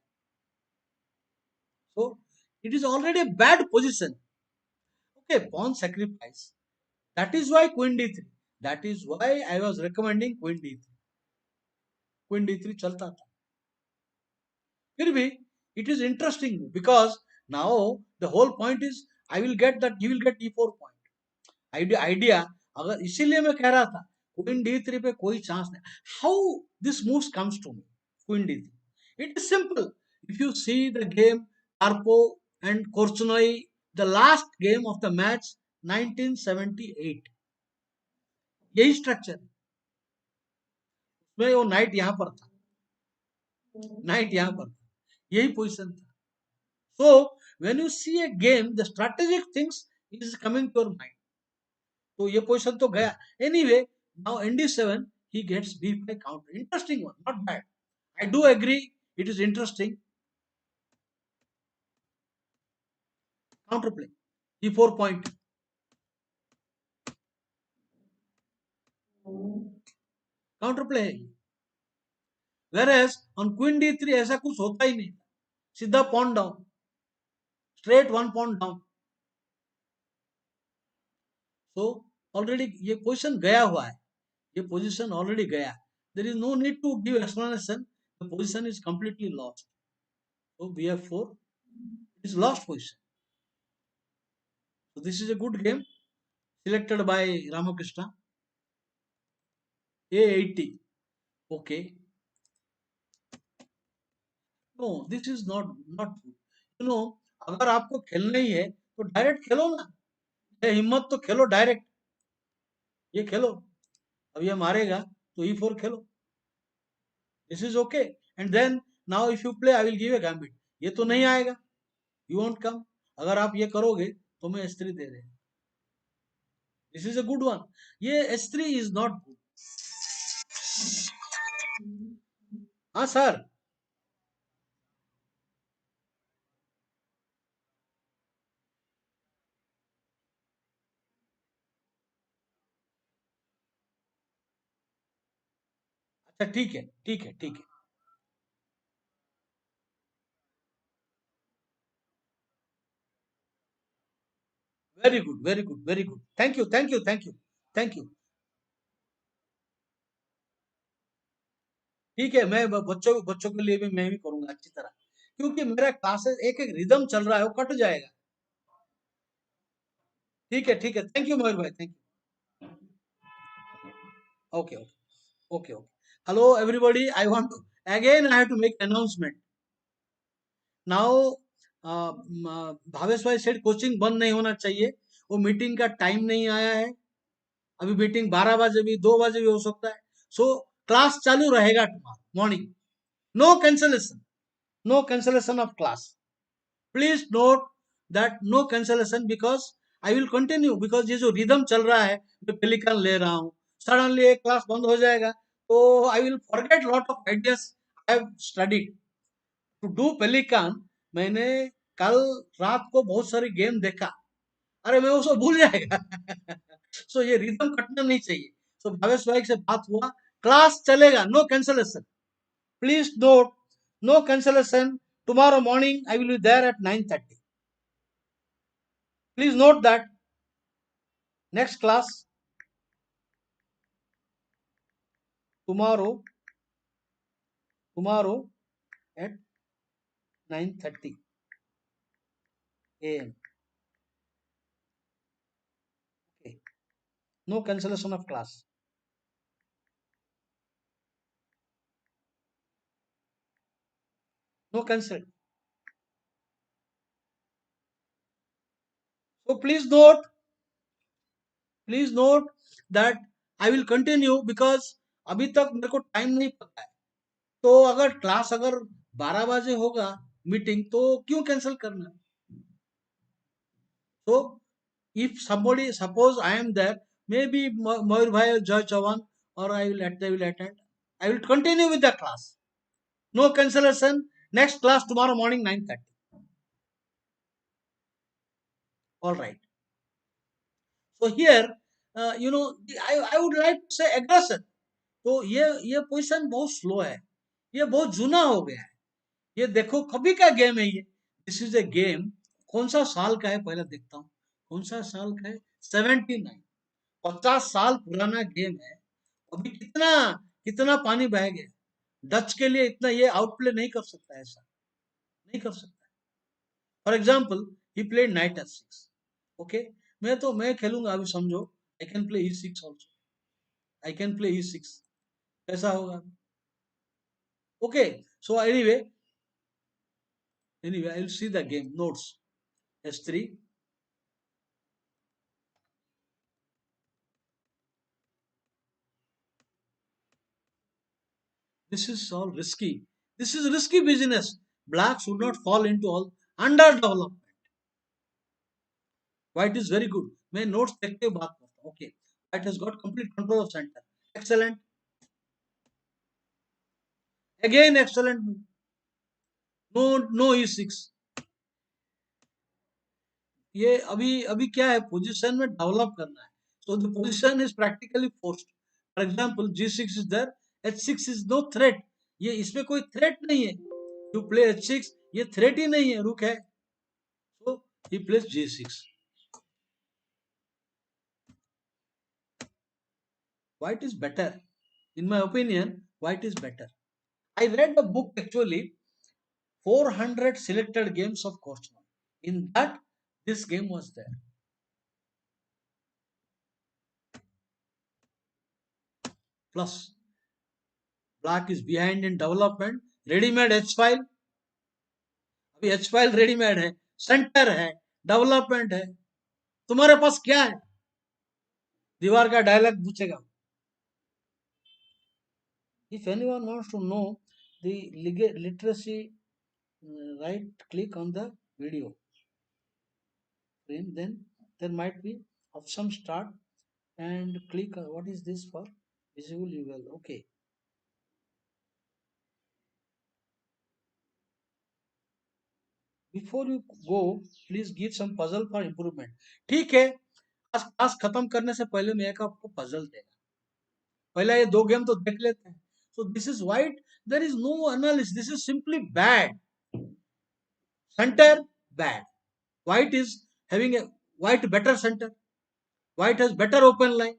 So it is already a bad position. Okay, pawn sacrifice. That is why queen d3. That is why I was recommending queen d3. Queen d3 चलता था. फिर भी it is interesting because now the whole point is I will get that you will get e4 point. Idea अगर इसीलिए मैं कह रहा था queen d3 पे कोई चांस नहीं. How this moves comes to me. Queen d3. It is simple. If you see the game Karpov and Korchnoi, the last game of the match 1978, यही स्ट्रक्चर. उसमें वो नाइट यहां पर था. नाइट यहां पर था. यही पोजीशन था. So when you see a game, the strategic things is coming to your mind. तो ये पोजीशन तो गया. Anyway, now ND7 he gets b5 counter. Interesting one, not bad. I do agree it is interesting. Counter play. E4 point. Counter play है. Whereas on Queen D3 ऐसा कुछ होता ही नहीं. सीधा pawn down. Straight one pawn down. So already ये position गया हुआ है. ये पोजीशन ऑलरेडी गया. There is no need to give explanation. The position is completely lost. So BF4 is lost position. So this is a good game selected by Ramakrishna. A80. Okay. No, this is not good. You know, अगर आपको खेलना ही है तो direct खेलो ना. ये हिम्मत तो खेलो direct. ये खेलो. अब ये मारेगा तो E4 Khelo. This is okay. And then now if you play I will give a gambit. ये तो नहीं आएगा. You won't come. अगर आप ये करोगे तो मैं S3 दे रहे. This is a good one. ये S3 is not good. हाँ सर. अच्छा ठीक है ठीक है ठीक है. Very good very good very good. Thank you thank you thank you thank you. ठीक है. मैं बच्चों बच्चों के लिए भी मैं भी करूंगा अच्छी तरह. क्योंकि मेरा क्लासेस एक एक रिदम चल रहा है वो कट जाएगा. ठीक है ठीक है. Thank you Mayur bhai. Thank you. Okay okay okay okay. Hello everybody. I want to again I have to make announcement. Now Bhavesh bhai said coaching बंद नहीं होना चाहिए. वो मीटिंग का टाइम नहीं आया है. अभी मीटिंग 12 बजे भी 2 बजे भी हो सकता है. सो क्लास चालू रहेगा tomorrow morning. No cancellation. No cancellation of class. Please note that no cancellation because I will continue. Because ये जो रिदम चल रहा है मैं पेलिकन ले रहा हूँ. सडनली एक क्लास बंद हो जाएगा तो I will forget lot of ideas I have studied to do pelican. मैंने कल रात को बहुत सारी गेम देखा. अरे मैं उसको भूल जाएगा. सो ये रिदम कटना नहीं चाहिए. सो भावेश भाई से बात हुआ. क्लास चलेगा. No cancellation. Please note no cancellation. Tomorrow morning I will be there at 9:30. Please note that next class tomorrow at 9:30 a.m. Okay. No cancellation of class. No cancel. So please note that I will continue because अभी तक मेरे को time नहीं पता है. तो अगर class अगर 12 बजे होगा मीटिंग तो क्यों कैंसिल करना. So if somebody suppose I am there, maybe Mayur Bhai or Joy Chavan or they will attend. I will continue with the class. No cancellation. Next class tomorrow morning 9:30. All right. So here, I would like to say aggression. तो ये position बहुत slow है. ये बहुत जूना हो गया है. ये देखो कभी का गेम है ये. This is a game. कौन सा साल का है पहले देखता हूँ. कौन सा साल का है. 79. 50 साल पुराना गेम है. अभी कितना कितना पानी बह गया. डच के लिए इतना ये आउटप्ले नहीं कर सकता. ऐसा नहीं कर सकता. For example he played night F6. Okay. मैं खेलूंगा अभी समझो. I can play E6 also. I can play E6. कैसा होगा. Okay. So anyway I will see the game notes. S3. This is all risky. This is risky business. Black should not fall into all underdevelopment. White is very good. मैं notes देख के बात करता हूँ. Okay. White has got complete control of center. Excellent. Again excellent. No E6. ये अभी अभी क्या है, पोजीशन में डेवलप करना है. So the position is practically forced. For example, G6 is there, H6 is no threat. ये इसमें कोई threat नहीं है. You play H6, ये threat ही नहीं है, रुक है. So he plays G6. White is better. In my opinion, white is better. I read the book actually, 400 selected games of Korchman. In that, this game was there. Plus, black is behind in development. Ready-made H file. अभी H file ready-made है. Center है. Development है. तुम्हारे पास क्या है? दीवार का dialogue पूछेगा. If anyone wants to know the literacy, right click on the video frame, then there might be option start and click what is this for visible UL. Okay, before you go, please give some puzzle for improvement. ठीक है, आज class खत्म करने से पहले मैं एक आपको पजल देगा. पहले ये दो गेम तो देख लेते हैं. So this is white. There is no analysis. This is simply bad. Center bad. White is having a white better center. White has better open line,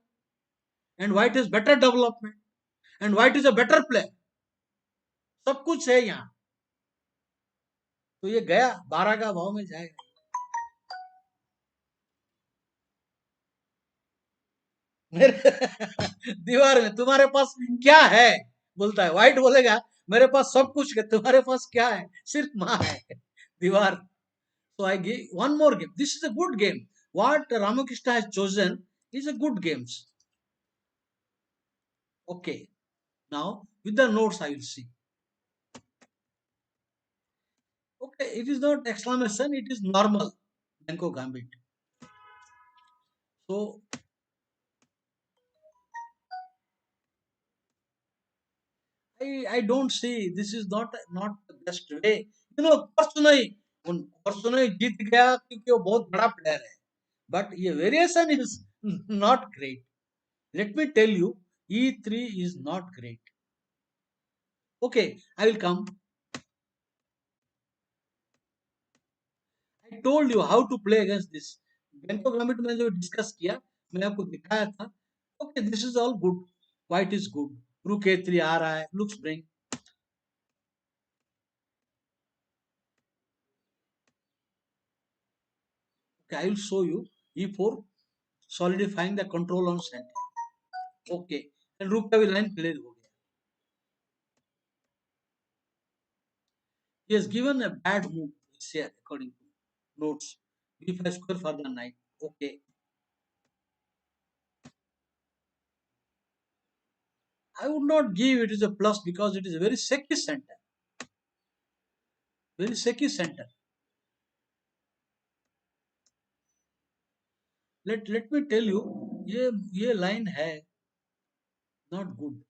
and white has better development, and white is a better player. सब कुछ है यहाँ. तो ये गया 12 का भाव में जाएगा. मेरे दीवार में तुम्हारे पास क्या है बोलता है. व्हाइट बोलेगा मेरे पास सब कुछ है, तुम्हारे पास क्या है, सिर्फ माँ है. दीवार. So I give one more game. This is a good game. What Ramakrishna has chosen is a good games. Okay. Now with the notes I will see. Okay, it is not exclamation, it is normal. Banco Gambit. So I don't see this is not the best way. You know, course नहीं, उन course नहीं जीत गया क्योंकि वो बहुत बड़ा player है. But ये variation is not great. Let me tell you, E3 is not great. Okay, I will come. I told you how to play against this. Banco Gambit में जो discuss किया, मैंने आपको दिखाया था. Okay, this is all good. White is good. Rook A3 आ रहा है. Looks bring. Okay, I will show you E4 solidifying the control on center. Okay, and rook का भी line clear हो गया. He has given a bad move here according to notes. B5 square for the knight. Okay, I would not give it as a plus because it is a very shaky center. Very shaky center. Let me tell you, ये line है not good.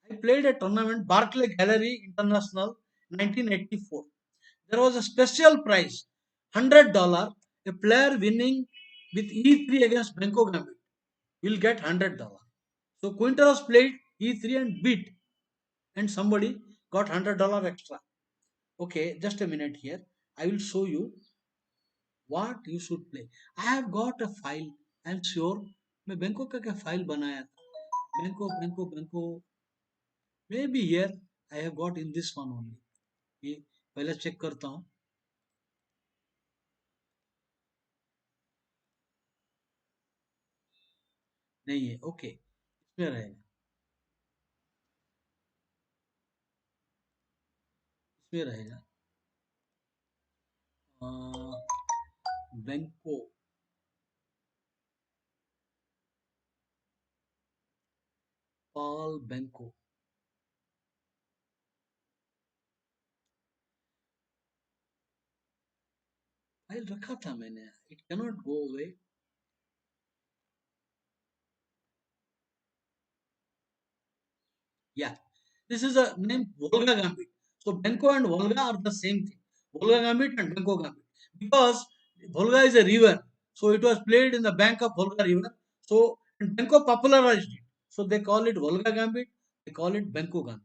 I played a tournament, Barclay Gallery International, 1984. There was a special prize, $100. A player winning with E3 against Banco Gambit will get $100. So Quinteros played E3 and beat, and somebody got $100 extra. Okay, just a minute here. I will show you what you should play. I have got a file. I am sure मैं बैंकों का क्या file बनाया था. बैंको maybe here I have got in this one only. ये पहले check करता हूँ. नहीं है. ओके, इसमें रहेगा. इसमें रहेगा. बैंको पॉल बैंको. फाइल रखा था मैंने. It cannot go away. Yeah, this is a name Volga Gambit. So Benko and Volga are the same thing. Volga Gambit and Benko Gambit. Because Volga is a river, so it was played in the bank of Volga river. So and Benko popularized it. So they call it Volga Gambit. They call it Benko Gambit.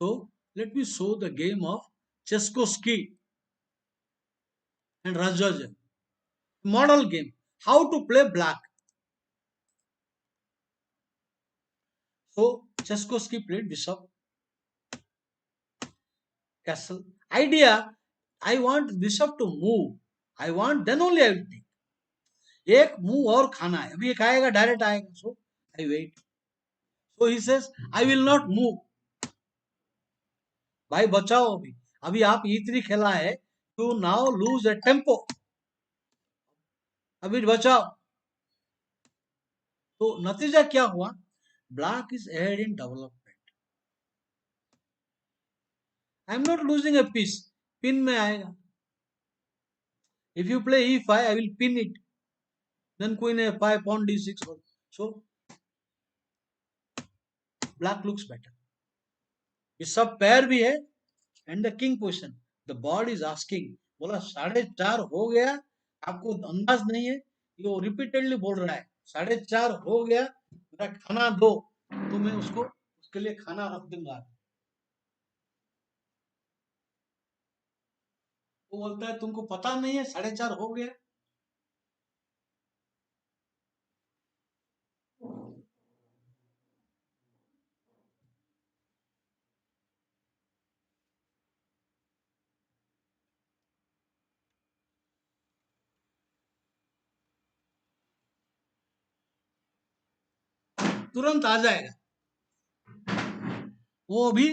So let me show the game of Cheskoski and Rajaja. Model game. How to play black. So Cheskoski played bishop castle. Idea, I want bishop to move. I want, then only I will take. एक move और खाना है, अभी एक आएगा direct आएगा. So I wait. So he says I will not move. भाई बचाओ, अभी अभी आप E3 खेला है, to now lose a tempo. अभी बचाओ. तो नतीजा क्या हुआ? Black is ahead in development. I am not losing a piece. Pin में आएगा. If you play E5 I will pin it. Then queen A5 pawn D6. So black looks better. ये सब पैर भी है and the king position. The board is asking. बोला 4.5 हो गया. आपको अंदाज नहीं है, ये वो रिपीटेडली बोल रहा है 4.5 हो गया, मेरा खाना दो. तो मैं उसको उसके लिए खाना रख दूंगा. वो बोलता है तुमको पता नहीं है 4.5 हो गया. तुरंत आ जाएगा वो भी.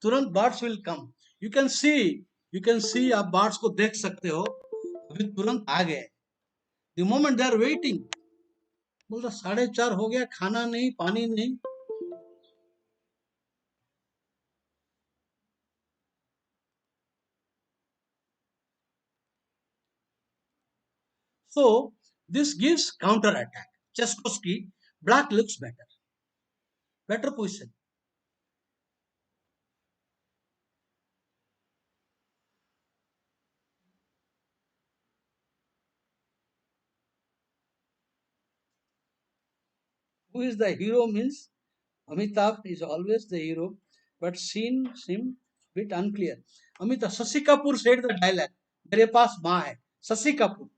तुरंत birds will come. You can see, you can see, आप बर्ड्स को देख सकते हो, अभी तुरंत आ गए. The moment they are waiting. बोलता 4.5 हो गया, खाना नहीं, पानी नहीं. So this gives counter attack. Cheskoski, black looks better. Better position. Who is the hero means Amitabh is always the hero, but scene seemed bit unclear. Amitabh, Sasi Kapoor said the dialogue. मेरे पास माँ है. Sasi Kapoor.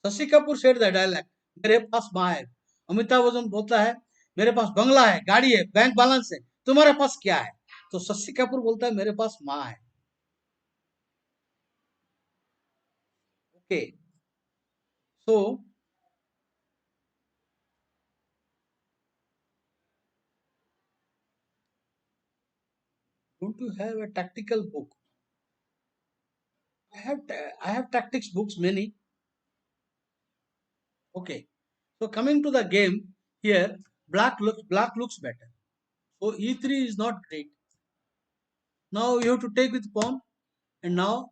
Sasi Kapoor said the dialogue. मेरे पास माँ है. अमिताभ बच्चन बोलता है मेरे पास बंगला है, गाड़ी है, बैंक बैलेंस है, तुम्हारे पास क्या है? तो शशि कपूर बोलता है मेरे पास माँ है. Okay. So don't you have a tactical book? I have tactics books many. Okay. So coming to the game here, black looks better. So E3 is not great. Now you have to take with pawn and now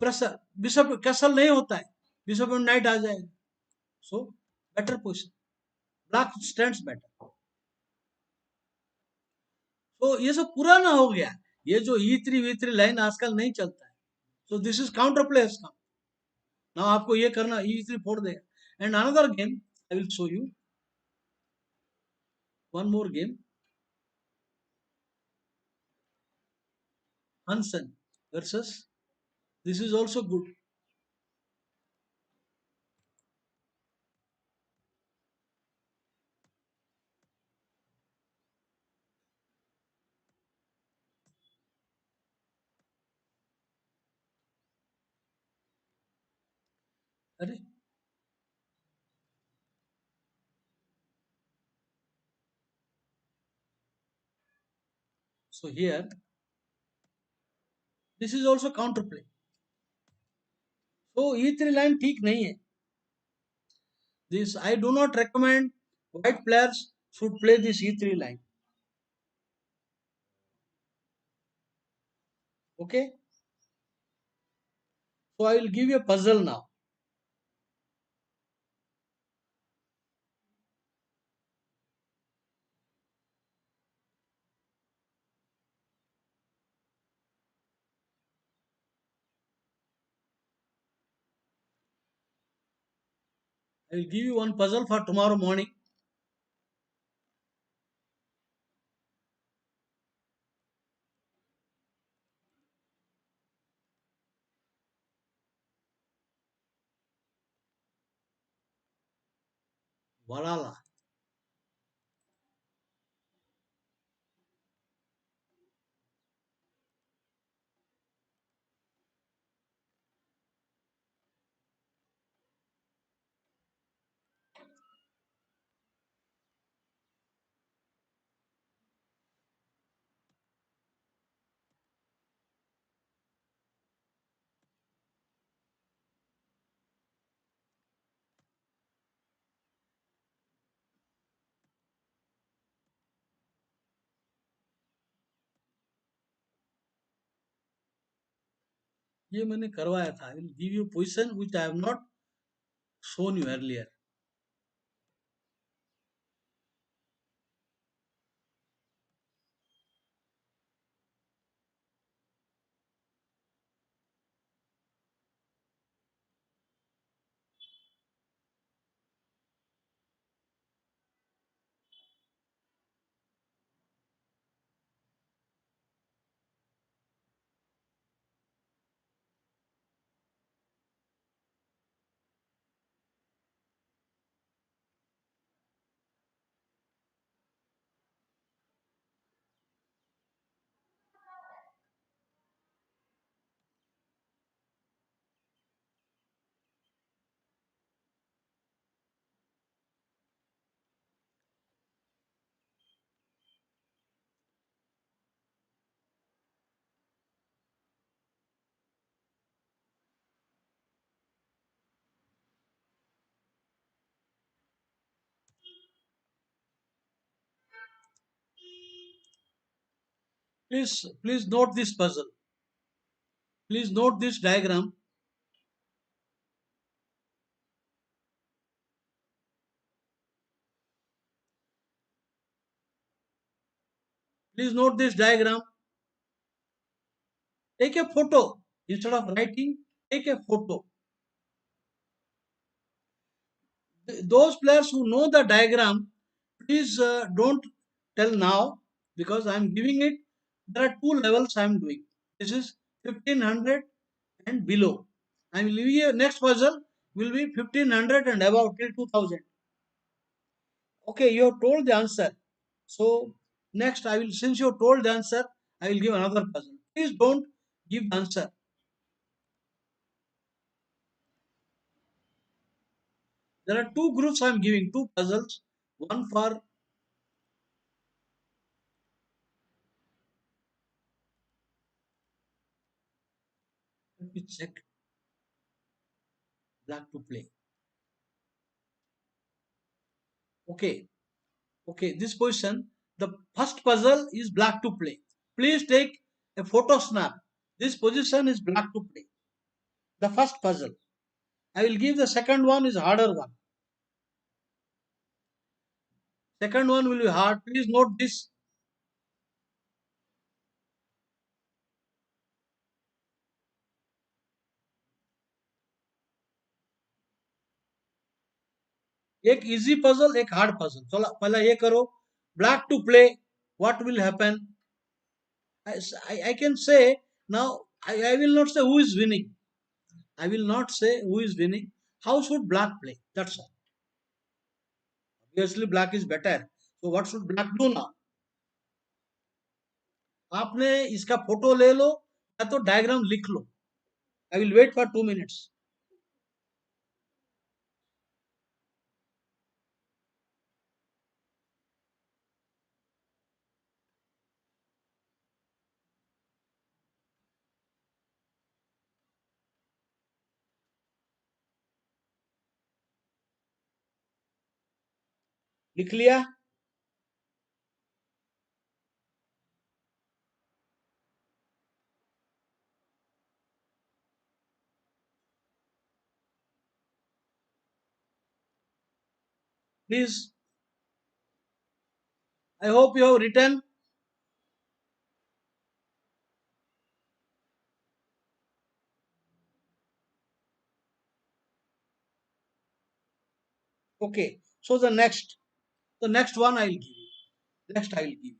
pressure. Bishop castle नहीं होता है. Bishop and knight आ जाएगा. So better position. Black stands better. So ये सब पुराना हो गया. ये जो E3 V3 लाइन आजकल नहीं चलता है. So this is counter play has come. Now आपको ये करना, E3 फोड़ देगा. And another game I will show you. One more game. Hansen versus. This is also good. अरे so here this is also counter play. So E3 line ठीक नहीं है. This I do not recommend white players should play this E3 line. Okay. So I will give you a puzzle now. I will give you one puzzle for tomorrow morning. Valhalla. ये मैंने करवाया था. I will give you position which I have not shown you earlier. Please note this puzzle. Please note this diagram. Please note this diagram. Take a photo. Instead of writing, take a photo. Those players who know the diagram, please don't tell now because I am giving it. There are two levels I am doing. This is 1500 and below. I will leave you next puzzle will be 1500 and above till 2000. Okay, you have told the answer. So next I will, since you have told the answer, I will give another puzzle. Please don't give the answer. There are two groups I am giving, two puzzles. One for, let me check, black to play. Okay, okay, this position, the first puzzle is black to play. Please take a photo snap. This position is black to play. The first puzzle. I will give the second one is harder one. Second one will be hard. Please note this. एक easy puzzle, एक hard puzzle. चलो पहला ये करो. Black to play. What will happen? I can say now. I will not say who is winning. I will not say who is winning. How should black play? That's all. Obviously, black is better. So what should black do now? आपने इसका photo ले लो या तो diagram लिख लो. I will wait for 2 minutes. लिख लिया. Please, I hope you have written. Okay. So the next one I'll give you. Next I'll give you.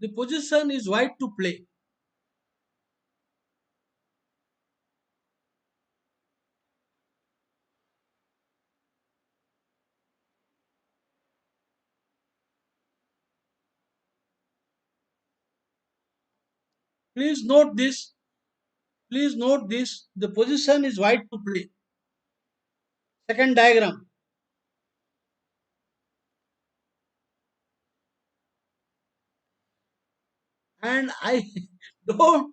The position is white to play. Please note this. Please note this. The position is white to play. Second diagram. And I don't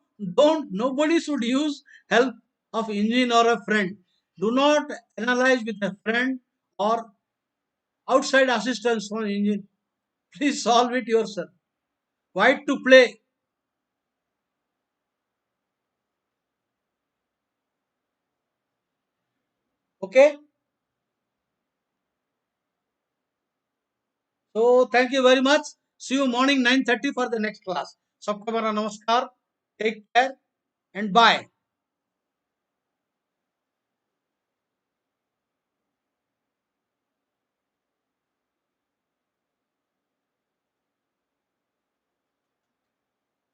nobody should use help of engine or a friend. Do not analyze with a friend or outside assistance from engine. Please solve it yourself. White to play. Okay. So thank you very much. See you morning 9:30 for the next class. Sabka mera namaskar. Take care and bye.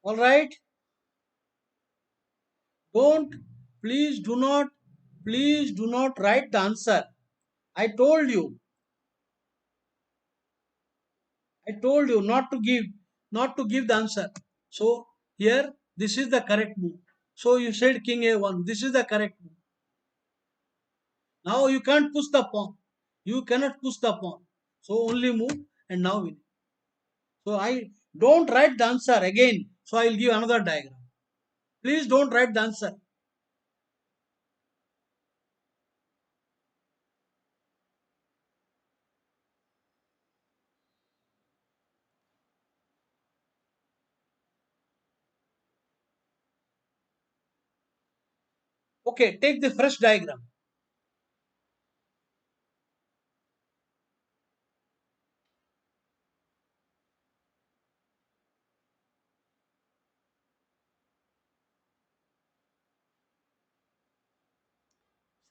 All right. Don't please do not write the answer. I told you. I told you not to give the answer. So here, this is the correct move. So you said King A1. This is the correct move. Now you can't push the pawn. You cannot push the pawn. So only move and now win. So I don't write the answer again. So I will give another diagram. Please don't write the answer. Okay, take the fresh diagram.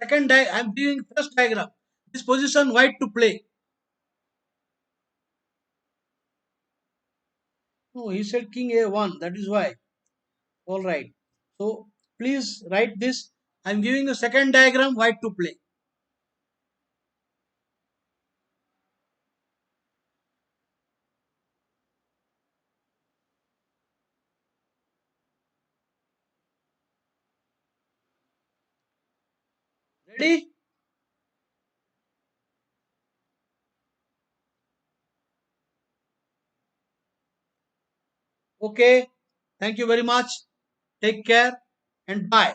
I am giving fresh diagram. This position white to play. No, he said King A1. That is why. All right. So please write this. I am giving a second diagram white to play. Ready? Okay. Thank you very much. Take care and bye.